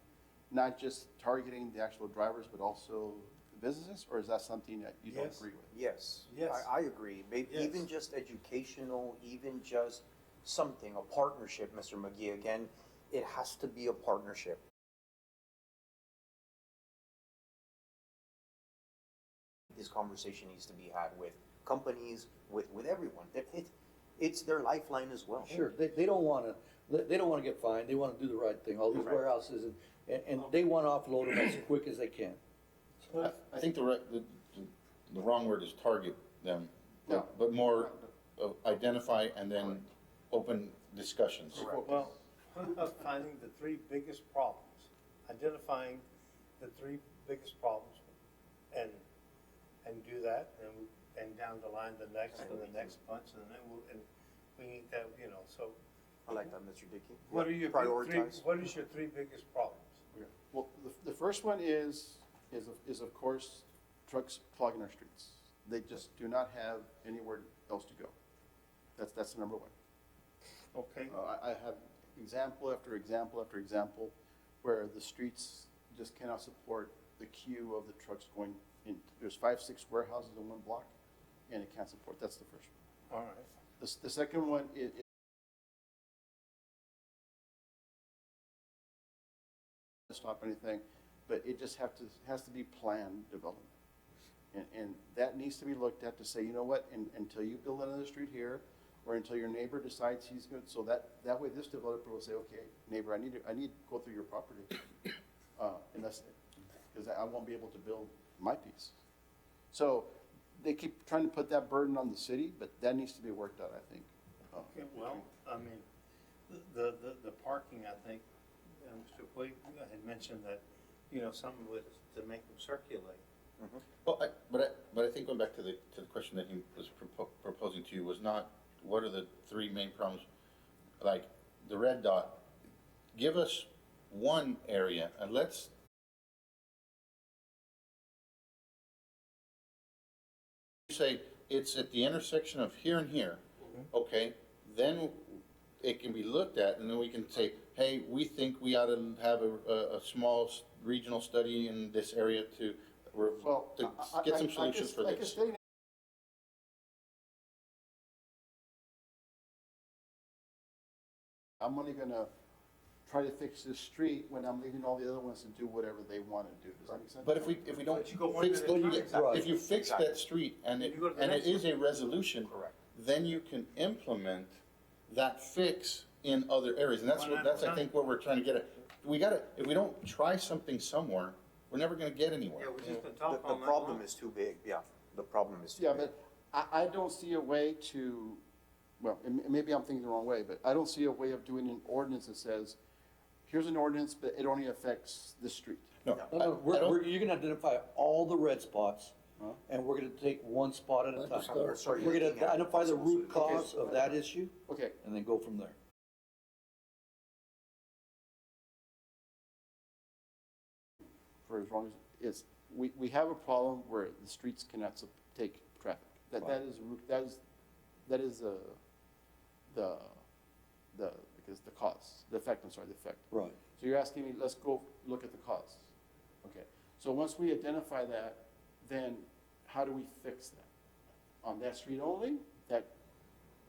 not just targeting the actual drivers, but also the businesses, or is that something that you don't Yes. agree with? Yes. Yes. I agree. Maybe Yes. even just educational, even just something, a partnership, Mr. McGee. Again, it has to be a partnership. This conversation needs to be had with companies, with everyone. It's their lifeline as well. Sure, they don't wanna get fined, they wanna do the right thing, all these Right. warehouses, and they wanna offload them as quick as they can. I think the wrong word is target them, No. but more of identify and then open discussions. Correct. Well, what about finding the three biggest problems, identifying the three biggest problems, and do that, and down the line, the next, and the next bunch, and then we need that, you know, so. I like that, Mr. Dickey. What are your Prioritize. what is your three biggest problems? Okay. Well, the first one is of course, trucks clogging our streets. They just do not have anywhere else to go. That's the number one. Okay. I have example after example after example where the streets just cannot support the queue of the trucks going in. There's 5-6 warehouses in one block, and it can't support. That's the first one. All right. The second one is stop anything, but it just has to be planned development. And that needs to be looked at to say, you know what, until you build another street here, or until your neighbor decides he's good, so that way this developer will say, okay, neighbor, I need to go through your property. And that's, because I won't be able to build my piece. So they keep trying to put that burden on the city, but that needs to be worked out, I think. Okay, well, I mean, the parking, I think, Mr. Puig had mentioned that, you know, something with, to make them circulate. Well, but I think going back to the question that he was proposing to you was not, what are the three main problems? Like, the red dot, give us one area, and let's say it's at the intersection of here and here, okay, then it can be looked at, and then we can say, hey, we think we ought to have a small regional study in this area to Well, to I- get I- some I solutions guess- for I guess this. they- I'm only gonna try to fix this street when I'm leaving all the other ones to do whatever they wanna do. Does that make sense? But if we don't But you go one fix, at a time. Right. if you fix that street and Then it, you go to the and it next is a resolution, Correct. then you can implement that fix in other areas, and that's One what, at a that's, I time. think, what we're trying to get at. We gotta, if we don't try something somewhere, we're never gonna get anywhere. Yeah, we're just gonna The, talk the all night problem long. is too big, yeah, the problem is too Yeah, big. but I don't see a way to, well, and maybe I'm thinking the wrong way, but I don't see a way of doing an ordinance that says, here's an ordinance, but it only affects this street. No, No, no, I don't- you're gonna identify all the red spots, Huh? and we're gonna take one spot at a Let's time. start. Start We're gonna looking at identify the root Okay. cause of that issue, Okay, and then go from there. for as long as, it's, we have a problem where the streets cannot take traffic. That is, that is because the cause, the effect, I'm sorry, the effect. Right. So you're asking me, let's go look at the cause. Okay, so once we identify that, then how do we fix that? On that street only, that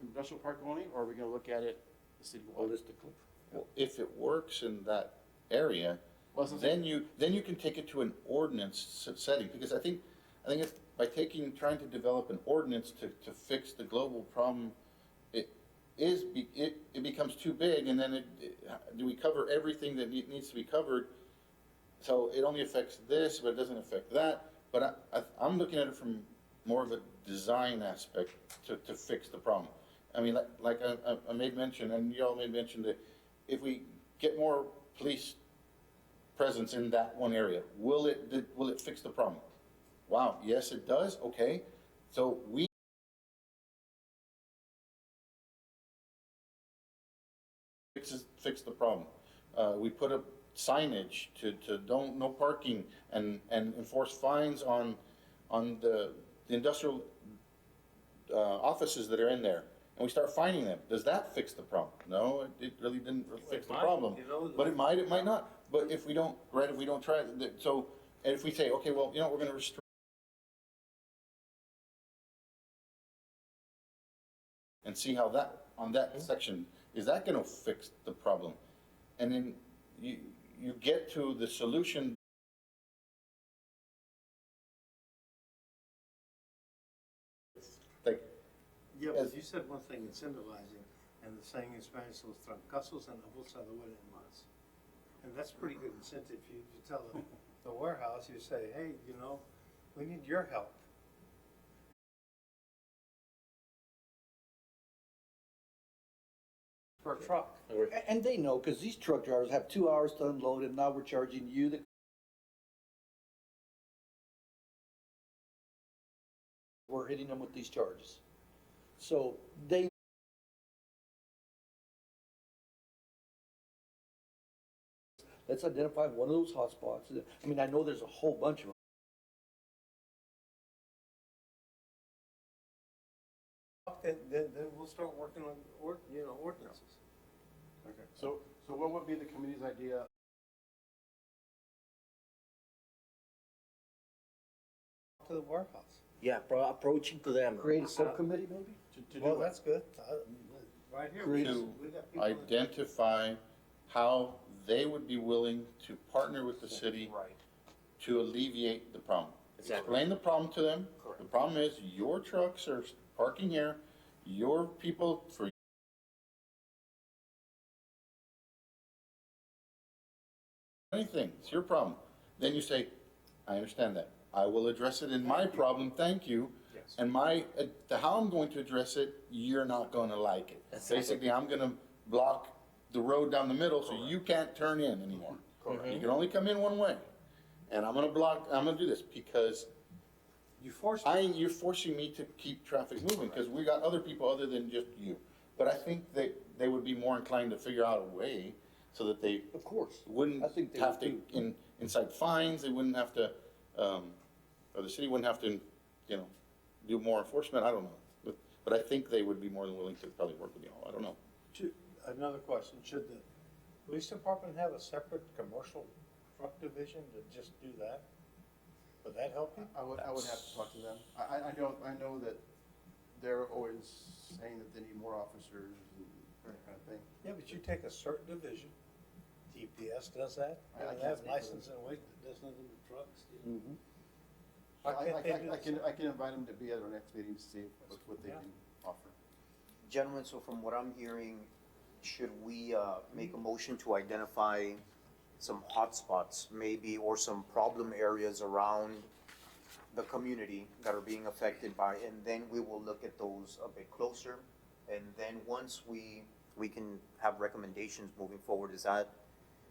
industrial park only, or are we gonna look at it citywide? Holistically. Well, if it works in that area, Wasn't then you can take it to an ordinance setting, because I think it's by trying to develop an ordinance to fix the global problem, it becomes too big, and then do we cover everything that needs to be covered? So it only affects this, but it doesn't affect that, but I'm looking at it from more of a design aspect to fix the problem. I mean, like I made mention, and y'all made mention that if we get more police presence in that one area, will it fix the problem? Wow, yes, it does, okay. So we fix the problem. We put up signage to no parking and enforce fines on the industrial offices that are in there. And we start fining them. Does that fix the problem? No, it really didn't fix the might, problem. you know, But it might not. But if we don't try it, so, and if we say, okay, well, we're gonna restrict and see how that, on that section, is that gonna fix the problem? And then you get to the solution. Like, Yeah, As- but you said one thing, incentivizing, and the saying in Spanish, los trancazos en la bolsa duelen más. And that's pretty good incentive for you to tell the warehouse, you say, hey, we need your help. Per truck. And they know, because these truck drivers have 2 hours to unload, and now we're charging you the. We're hitting them with these charges. So they. Let's identify one of those hotspots. I mean, I know there's a whole bunch of them. Then we'll start working on, ordinances. Okay, so what would be the committee's idea? To the warehouse. Yeah, approaching to them. Create a subcommittee, maybe? To do Well, what? that's good. Right here. Create to we got people that- identify how they would be willing to partner with the city Right. to alleviate the problem. Exactly. Explain the problem to them. Correct. The problem is your trucks are parking here, your people for anything, it's your problem. Then you say, I understand that. I will address it in my problem, thank you. Yes. And how I'm going to address it, you're not gonna like it. Basically, I'm gonna block the road down the middle so you can't turn in anymore. You can only come in one way. And I'm gonna do this because You force. you're forcing me to keep traffic moving, because we got other people other than just you. But I think they would be more inclined to figure out a way so that they Of course. wouldn't I think they have would to incite fines, they wouldn't have to, or the city wouldn't have to, do more enforcement, I don't know. But I think they would be more than willing to probably work with you all, I don't know. Another question, should the police department have a separate commercial truck division to just do that? For that can't help you? I would have to talk to them. I know that they're always saying that they need more officers and that kind of thing. Yeah, but you take a certain division, DPS does that, I and they can't have speak for license and weight that does nothing with trucks. Mhm. Why can't they do this? I can invite them to be at our next meeting to see what they can offer. Gentlemen, so from what I'm hearing, should we make a motion to identify some hotspots maybe, or some problem areas around the community that are being affected by, and then we will look at those a bit closer. And then once we can have recommendations moving forward, is that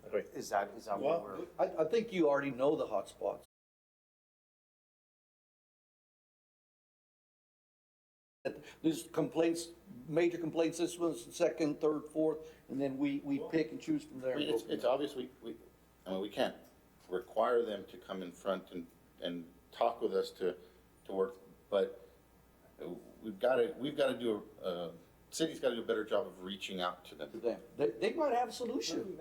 Agree. what Well, we're? I think you already know the hot spots. There's complaints, major complaints, this one's second, third, fourth, and then we pick and choose from there. I mean, it's obvious I mean, we can't require them to come in front and talk with us to work, but we've gotta do, city's gotta do a better job of reaching out to them. To them. They might have a solution.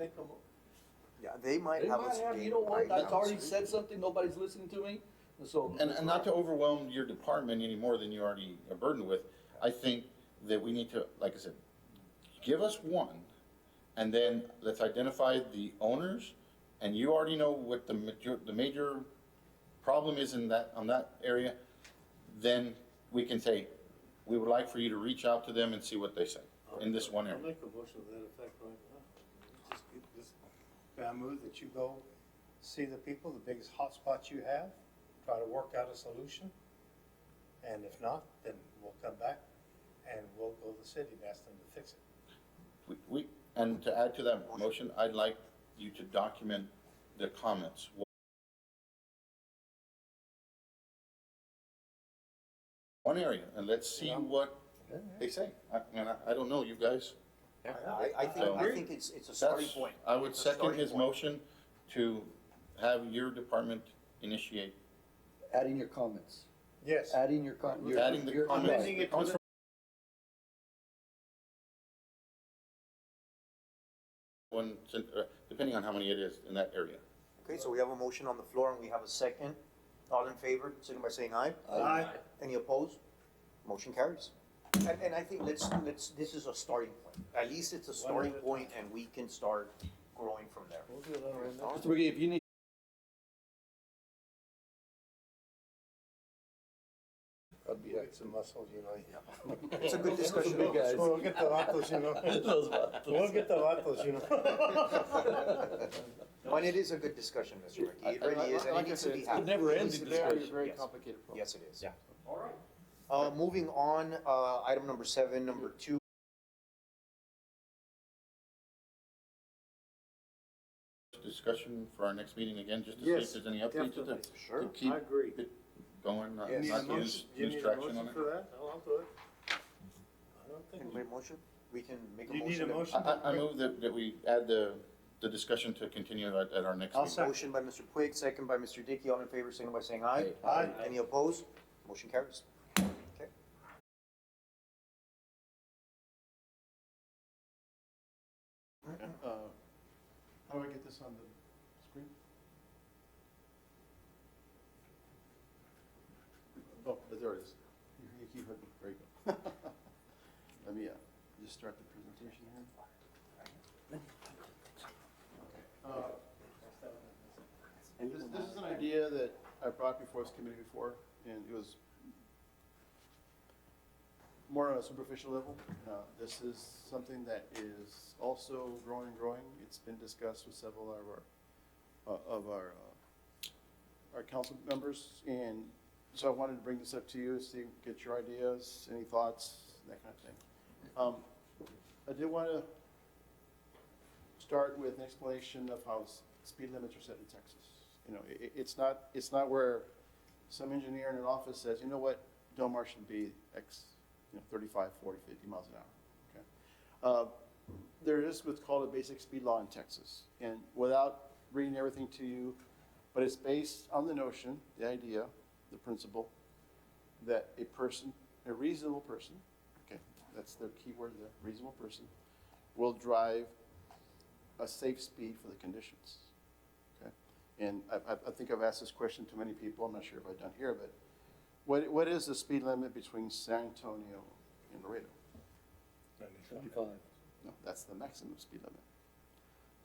Yeah, they might They have. might have, you know what, I've already said something, nobody's listening to me, so. And not to overwhelm your department any more than you already are burdened with, I think that we need to, like I said, give us one, and then let's identify the owners, and you already know what the major problem is on that area, then we can say, we would like for you to reach out to them and see what they say in this one I'll area. make a motion to that effect right now. Just move that you go see the people, the biggest hotspots you have, try to work out a solution. And if not, then we'll come back and we'll go to the city and ask them to fix it. And to add to that motion, I'd like you to document the comments. One area, and let's see what they say. I don't know, you guys. I think it's a starting That's, point. I would It's a second starting his point. motion to have your department initiate. Adding your comments, Yes. adding your comments. Adding the comments. amending it to Comments the- from depending on how many it is in that area. Okay, so we have a motion on the floor and we have a second. All in favor, signify by saying aye. Aye. Any opposed? Motion carries. And I think let's, this is a starting point. At least it's a starting point and we can start growing from there. We'll do that right now. Mr. McGee, if you need. I'd be like some muscles, you know. It's a good discussion. Big guys. We'll get the vatos, you know. Those vatos. We'll get the vatos, you know. And it is a good discussion, Mr. McGee. It really is, and it Like I needs to said, be it's happening. never It ends needs in to be discussion. happening. Very Yes. complicated problem. Yes, it is. Yeah. Moving on, item number 7, number 2. Discussion for our next meeting again, just to see Yes, if there's any updates to definitely. Sure. to keep I agree. it going, not You need a not motion? lose You need a traction motion on it. for that? I'll do it. I don't think. Anybody motion? We can make a You motion. need a that- motion? I move that we add the discussion to continue at our next I'll meeting. second. Motion by Mr. Quigg, second by Mr. Dickey. All in favor, signify by saying aye. Aye. Any opposed? Motion carries. Okay. How do I get this on the screen? Oh, there it is. You keep it, there you go. Let me, just start the presentation here. This is an idea that I brought before this committee before, and it was more on a superficial level. This is something that is also growing. It's been discussed with several of our council members, and so I wanted to bring this up to you, see, get your ideas, any thoughts, that kind of thing. I did want to start with an explanation of how speed limits are set in Texas. You know, it's not where some engineer in an office says, you know what, Del Mar should be X, 35, 40, 50 miles an hour, okay? There is what's called a basic speed law in Texas, and without reading everything to you, but it's based on the notion, the idea, the principle, that a reasonable person, okay, that's their key word, the reasonable person, will drive a safe speed for the conditions, okay? And I think I've asked this question to many people, I'm not sure if I've done here, but what is the speed limit between San Antonio and Laredo? 75. No, that's the maximum speed limit.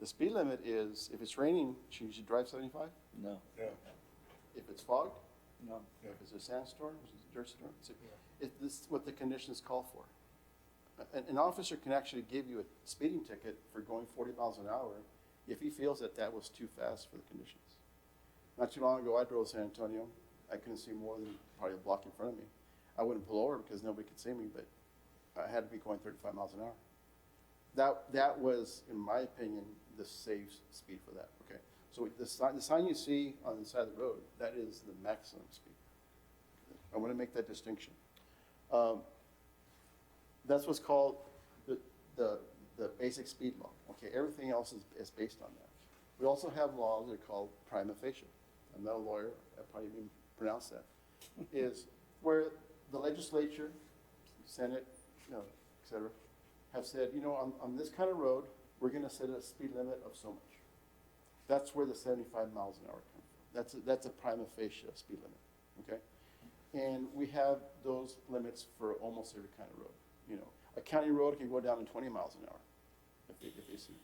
The speed limit is, if it's raining, should you drive 75? No. Yeah. If it's fogged? No. If it's a sandstorm, if it's a dirt storm? This is what the conditions call for. An officer can actually give you a speeding ticket for going 40 miles an hour if he feels that that was too fast for the conditions. Not too long ago, I drove San Antonio. I couldn't see more than probably a block in front of me. I wouldn't pull over because nobody could see me, but I had to be going 35 miles an hour. That was, in my opinion, the safe speed for that, okay? So the sign you see on the side of the road, that is the maximum speed. I want to make that distinction. That's what's called the basic speed law, okay? Everything else is based on that. We also have laws that are called prima facie. I'm not a lawyer, I probably didn't pronounce that, is where the legislature, Senate, et cetera, have said, on this kind of road, we're gonna set a speed limit of so much. That's where the 75 miles an hour comes from. That's a prima facie speed limit, okay? And we have those limits for almost every kind of road. A county road can go down to 20 miles an hour if they see.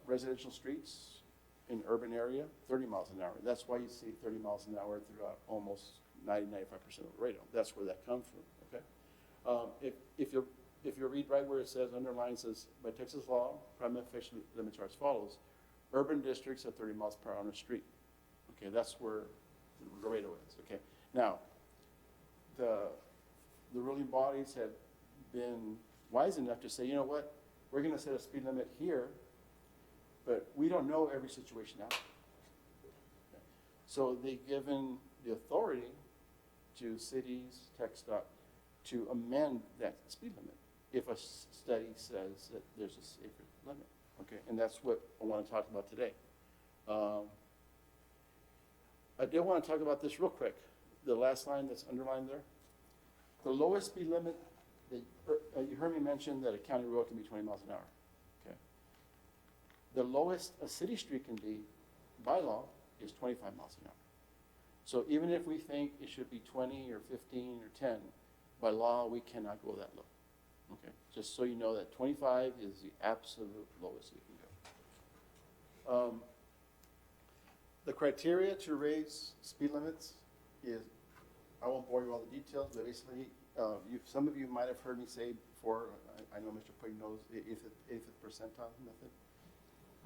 Residential streets in urban area, 30 miles an hour. That's why you see 30 miles an hour throughout almost 95% of Laredo. That's where that comes from, okay? If you read right where it says, underline says, by Texas law, prima facie limits are as follows. Urban districts at 30 miles per hour on the street. Okay, that's where Laredo is, okay? Now, the ruling bodies have been wise enough to say, you know what, we're gonna set a speed limit here, but we don't know every situation out there. Okay. So they've given the authority to cities, TxDOT, to amend that speed limit if a study says that there's a safer limit, okay? And that's what I want to talk about today. I did want to talk about this real quick. The last line that's underlined there. The lowest speed limit, you heard me mention that a county road can be 20 miles an hour, okay? The lowest a city street can be, by law, is 25 miles an hour. So even if we think it should be 20 or 15 or 10, by law, we cannot go that low. Okay, just so you know that 25 is the absolute lowest you can go. The criteria to raise speed limits is, I won't bore you with all the details, but basically, some of you might have heard me say before, I know Mr. Puig knows the 85th percentile method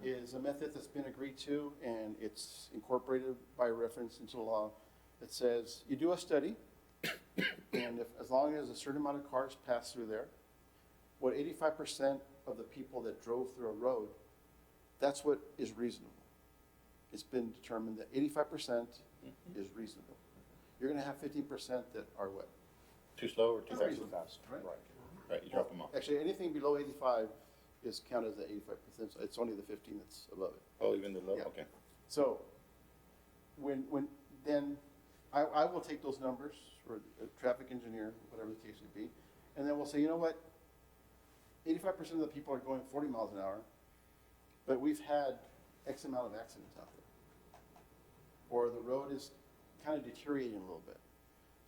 is a method that's been agreed to, and it's incorporated by reference into the law that says you do a study, and as long as a certain amount of cars pass through there, what 85% of the people that drove through a road, that's what is reasonable. It's been determined that 85% is reasonable. You're gonna have 15% that are what? Too slow or too Not fast? reasonable, right? Right, you drop them off. Actually, anything below 85 is counted as the 85%, so it's only the 15 that's above it. Oh, even the low, Yeah. okay. So, then I will take those numbers, or a traffic engineer, whatever the case may be, and then we'll say, you know what? 85% of the people are going 40 miles an hour, but we've had X amount of accidents out there. Or the road is kind of deteriorating a little bit.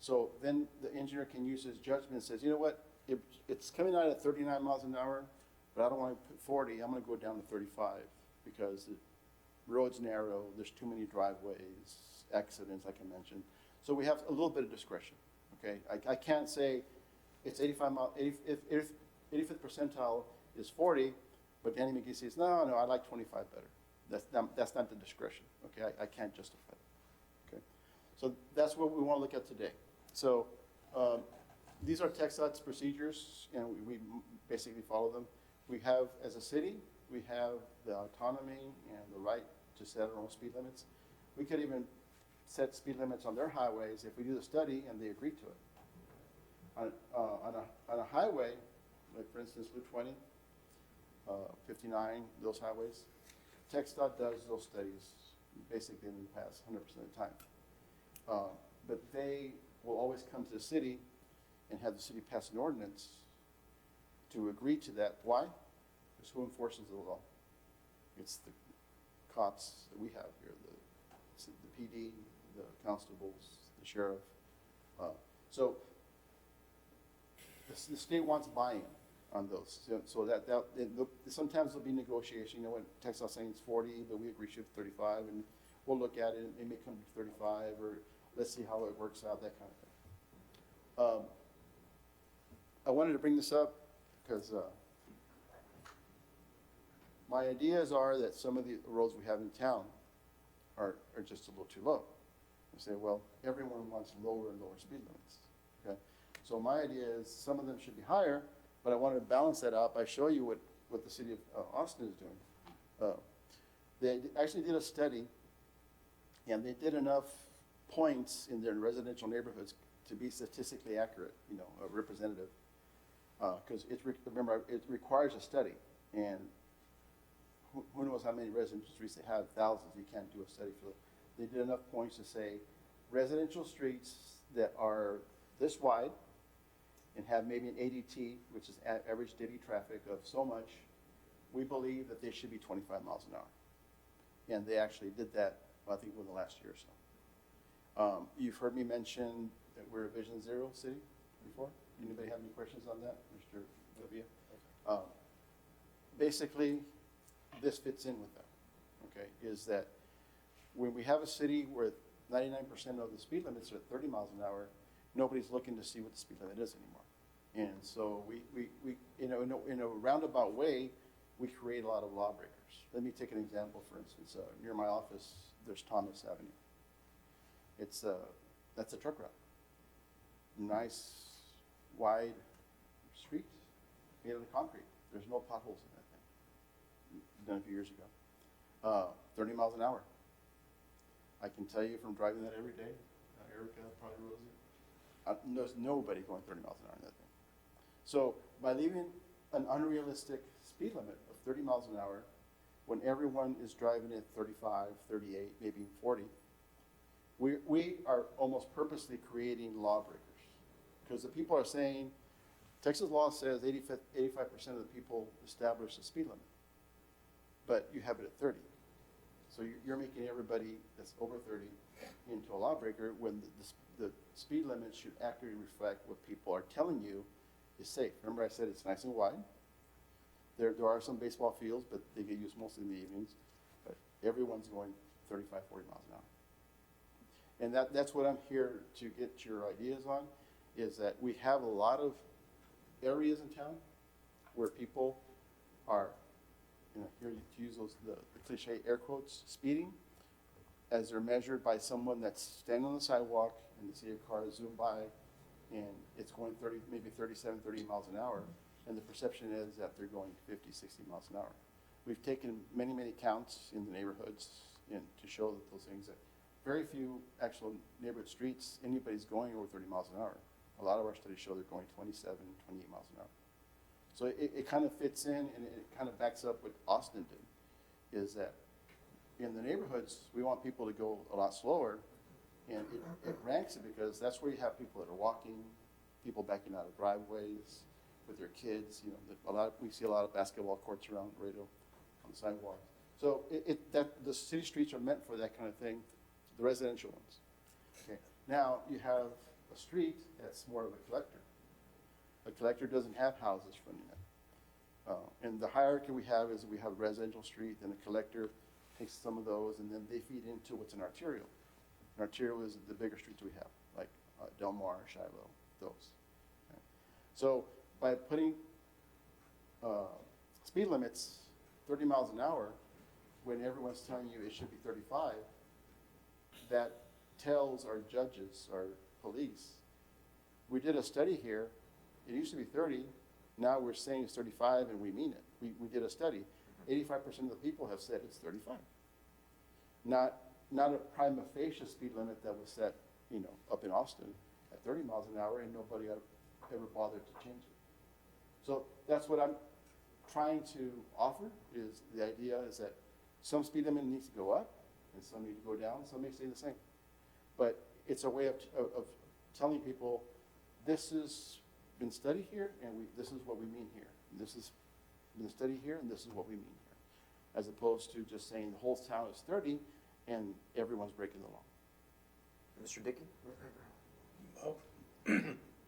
So then the engineer can use his judgment and says, you know what? It's coming out at 39 miles an hour, but I don't want to put 40, I'm gonna go down to 35 because the road's narrow, there's too many driveways, accidents, like I mentioned. So we have a little bit of discretion, okay? I can't say it's 85 mile, if 85th percentile is 40, but Danny McGee says, no, I like 25 better. That's not the discretion, okay? I can't justify it, okay? So that's what we want to look at today. So these are TxDOT's procedures, and we basically follow them. We have, as a city, we have the autonomy and the right to set our own speed limits. We could even set speed limits on their highways if we do the study and they agree to it. On a highway, like for instance, Loop 20, 59, those highways, TxDOT does those studies basically in the past 100% of the time. But they will always come to the city and have the city pass an ordinance to agree to that. Why? Because who enforces the law? It's the cops that we have here, the the PD, the constables, the sheriff. So the state wants buy-in on those. So sometimes there'll be negotiation, when Texas saying it's 40, but we agree to 35, and we'll look at it, and it may come to 35, or let's see how it works out, that kind of thing. I wanted to bring this up because my ideas are that some of the roads we have in town are just a little too low. I say, well, everyone wants lower and lower speed limits, okay? So my idea is some of them should be higher, but I wanted to balance that out by showing you what the city of Austin is doing. They actually did a study, and they did enough points in their residential neighborhoods to be statistically accurate, representative. Because remember, it requires a study, and who knows how many residential streets they have, thousands, you can't do a study for them. They did enough points to say residential streets that are this wide and have maybe an ADT, which is average daily traffic of so much, we believe that they should be 25 miles an hour. And they actually did that, I think, within the last year or so. You've heard me mention that we're a Vision Zero city before. Anybody have any questions on that, Mr. Villa? Basically, this fits in with that, okay, is that when we have a city where 99% of the speed limits are at 30 miles an hour, nobody's looking to see what the speed limit is anymore. And so we in a roundabout way, we create a lot of lawbreakers. Let me take an example, for instance. Near my office, there's Thomas Avenue. That's a truck route. Nice, wide street made out of concrete. There's no potholes in that thing. Done a few years ago. 30 miles an hour. I can tell you from driving that every day, Erica, probably Rosie, there's nobody going 30 miles an hour in that thing. So by leaving an unrealistic speed limit of 30 miles an hour, when everyone is driving at 35, 38, maybe 40, we are almost purposely creating lawbreakers. Because the people are saying, Texas law says 85% of the people establish a speed limit, but you have it at 30. So you're making everybody that's over 30 into a lawbreaker when the speed limit should accurately reflect what people are telling you is safe. Remember I said it's nice and wide. There are some baseball fields, but they get used mostly in the evenings. But everyone's going 35, 40 miles an hour. And that's what I'm here to get your ideas on, is that we have a lot of areas in town where people are, here to use the cliche air quotes, speeding, as they're measured by someone that's standing on the sidewalk and they see a car zoom by and it's going 30, maybe 37, 30 miles an hour, and the perception is that they're going 50, 60 miles an hour. We've taken many, many counts in the neighborhoods to show that those things, that very few actual neighborhood streets, anybody's going over 30 miles an hour. A lot of our studies show they're going 27, 28 miles an hour. So it kind of fits in, and it kind of backs up what Austin did, is that in the neighborhoods, we want people to go a lot slower, and it ranks it because that's where you have people that are walking, people backing out of driveways with their kids. We see a lot of basketball courts around Laredo on the sidewalk. So the city streets are meant for that kind of thing, the residential ones. Okay. Now you have a street that's more of a collector. A collector doesn't have houses fronting it. And the hierarchy we have is we have a residential street, and a collector takes some of those, and then they feed into what's an arterial. An arterial is the bigger streets we have, like Del Mar, Shiloh, those. Okay. So by putting speed limits 30 miles an hour, when everyone's telling you it should be 35, that tells our judges, our police, we did a study here. It used to be 30. Now we're saying it's 35, and we mean it. We did a study. 85% of the people have said it's 35. Not a prima facie speed limit that was set, up in Austin at 30 miles an hour, and nobody ever bothered to change it. So that's what I'm trying to offer, is the idea is that some speed limit needs to go up, and some need to go down, some may stay the same. But it's a way of telling people, this has been studied here, and this is what we mean here. This has been studied here, and this is what we mean here. As opposed to just saying the whole town is 30, and everyone's breaking the law. Mr. Dickey? Well,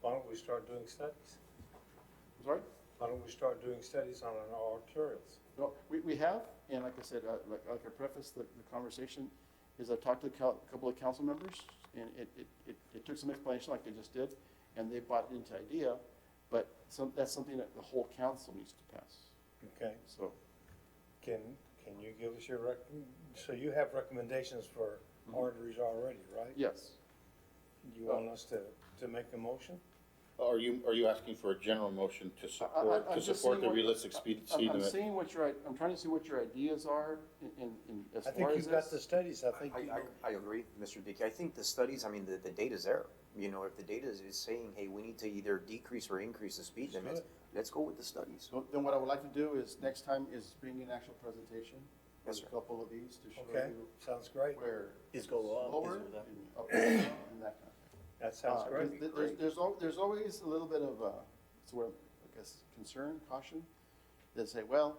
why don't we start doing studies? I'm sorry? Why don't we start doing studies on our arterials? No, we have, and like I said, like I prefaced the conversation, is I talked to a couple of council members, and it took some explanation like I just did, and they bought into idea, but that's something that the whole council needs to pass, Okay, so. can you give us your so you have recommendations for arteries already, right? Yes. You want us to make a motion? Are you asking for a general motion to I'm just support seeing the what- realistic speed I'm limit? seeing I'm trying to see what your ideas are in as I far think as you've got the this. studies, I think you know. I agree, Mr. Dickey. I think the studies, I mean, the data's there. You know, if the data is saying, hey, we need to either decrease or increase the speed Let's do limits, it. let's go with the studies. So then what I would like to do is, next time, is bring an actual presentation. Yes, with sir. a couple of these to show Okay, you sounds great. where Is go up, lower is go down. and up and down and that kind of thing. That sounds great. There's always a little bit of, sort of, I guess, concern, caution, that say, well,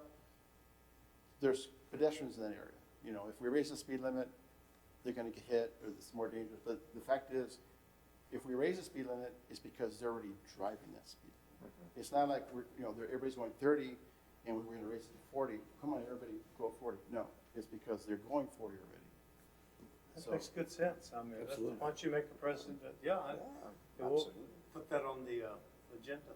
there's pedestrians in that area. You know, if we raise the speed limit, they're gonna get hit, or it's more dangerous. But the fact is, if we raise the speed limit, it's because they're already driving that speed. It's not like everybody's going 30, and we're gonna raise it to 40. Come on, everybody, go 40. No, it's because they're going 40 already. That So- makes good sense. I mean, Absolutely. why don't you make a precedent? Yeah, we'll absolutely. put that on the agenda.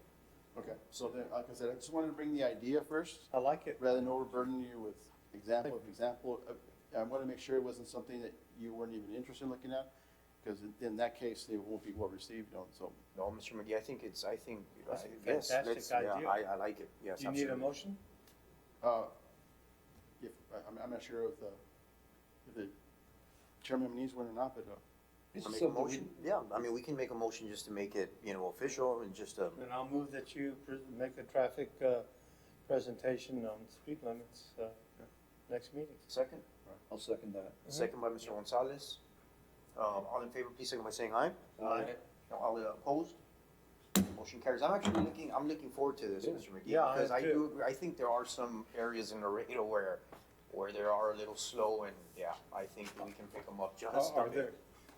Okay, so then, like I said, I just wanted to bring the idea first, I like it. rather than overburden you with example of example. I want to make sure it wasn't something that you weren't even interested in looking at, because in that case, they won't be well received, so. No, Mr. McGee, I think That's a yes, fantastic let's, yeah, idea. I like it, yes, Do you need a absolutely. motion? If, I'm not sure if the chairman needs one or not, but, This I is make a something we- motion? Yeah, I mean, we can make a motion just to make it, official and just, Then I'll move that you make a traffic presentation on speed limits next meeting. second? I'll second that. Second by Mr. Gonzalez. All in favor, please signal by saying aye. Aye. All opposed? Motion carries. I'm looking forward to this, Yeah. Mr. McGee. Yeah, I Because am I too. do, agree. I think there are some areas in Laredo where they are a little slow and, yeah, I think we can pick them up just a Are bit.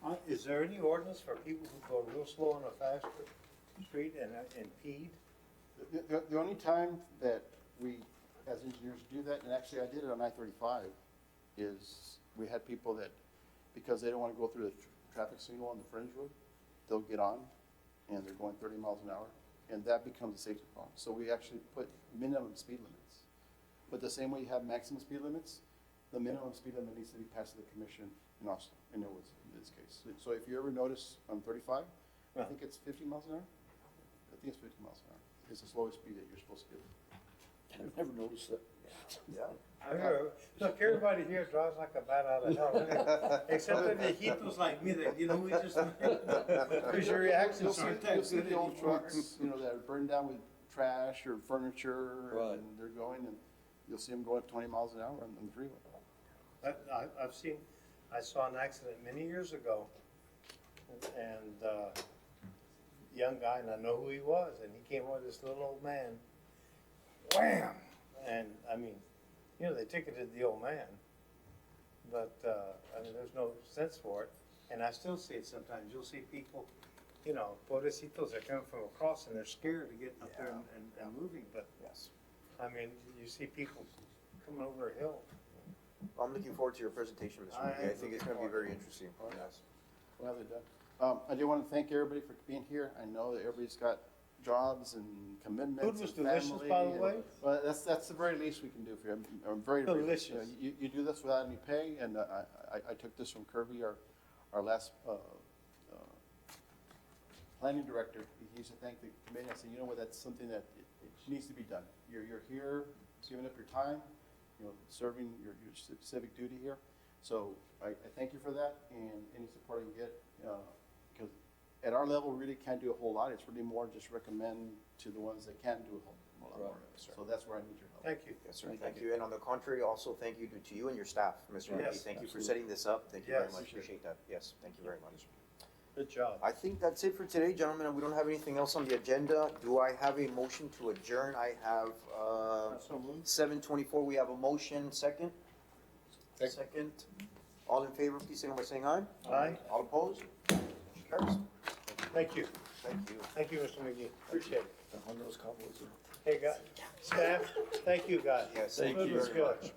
there, is there any ordinance for people who go real slow on a fast street and impede? the only time that we, as engineers, do that, and actually I did it on I-35, is we had people that, because they don't want to go through the traffic signal on the fringe road, they'll get on, and they're going 30 miles an hour, and that becomes a safety problem. So we actually put minimum speed limits. But the same way you have maximum speed limits, the minimum speed limit needs to be passed to the commission in Austin, and it was in this case. So if you ever notice on 35, I think it's 50 miles an hour? I think it's 50 miles an hour. It's the slowest speed that you're supposed to do. I've never noticed that. Yeah. Look, everybody here drives like a bat out of hell, except the viejitos like me that, we just, because your reactions aren't that You'll see good the old anymore. trucks, that are burned down with trash or furniture, Right. and they're going, and you'll see them going up 20 miles an hour on the freeway. I saw an accident many years ago, and young guy, and I know who he was, and he came with this little old man, wham! And, I mean, they ticketed the old man, but, there's no sense for it, and I still see it sometimes. You'll see people, pobrecitos, they're coming from across, and they're scared to get up there and moving, but, Yes. you see people coming over a hill. I'm looking forward to your presentation, Mr. I McGee. I am think it's looking gonna be forward. very interesting. Yes. Well, they're done. I do want to thank everybody for being here. I know that everybody's got jobs and commitments. Food was and delicious, family, by the and- way. Well, that's the very least we can do for you. I'm very Delicious. You do this without any pay, and I took this from Kirby, our last planning director. He used to thank the committee. I said, that's something that it needs to be done. You're here, giving up your time, serving your civic duty here. So I thank you for that, and any support I can get, because at our level, we really can't do a whole lot. It's really more just recommend to the ones that can do a whole lot more. Right. So that's where I need your help. Thank you. Yes, sir. Thank you. And on the contrary, also thank you to you and your staff, Mr. McGee. Yes, Thank you for absolutely. setting this up. Thank you very Yes. much. Appreciate that. Yes, thank you very much. Good job. I think that's it for today, gentlemen, and we don't have anything else on the agenda. Do I have a motion to adjourn? I have, 7:24, we have a motion, second? Second. All in favor, please signal by saying aye. Aye. All opposed? Motion carries. Thank you. Thank you. Thank you, Mr. McGee. Appreciate it. On those Cowboys. Hey, guys, staff, thank you, guys. Yes, thank Food you was very good. much.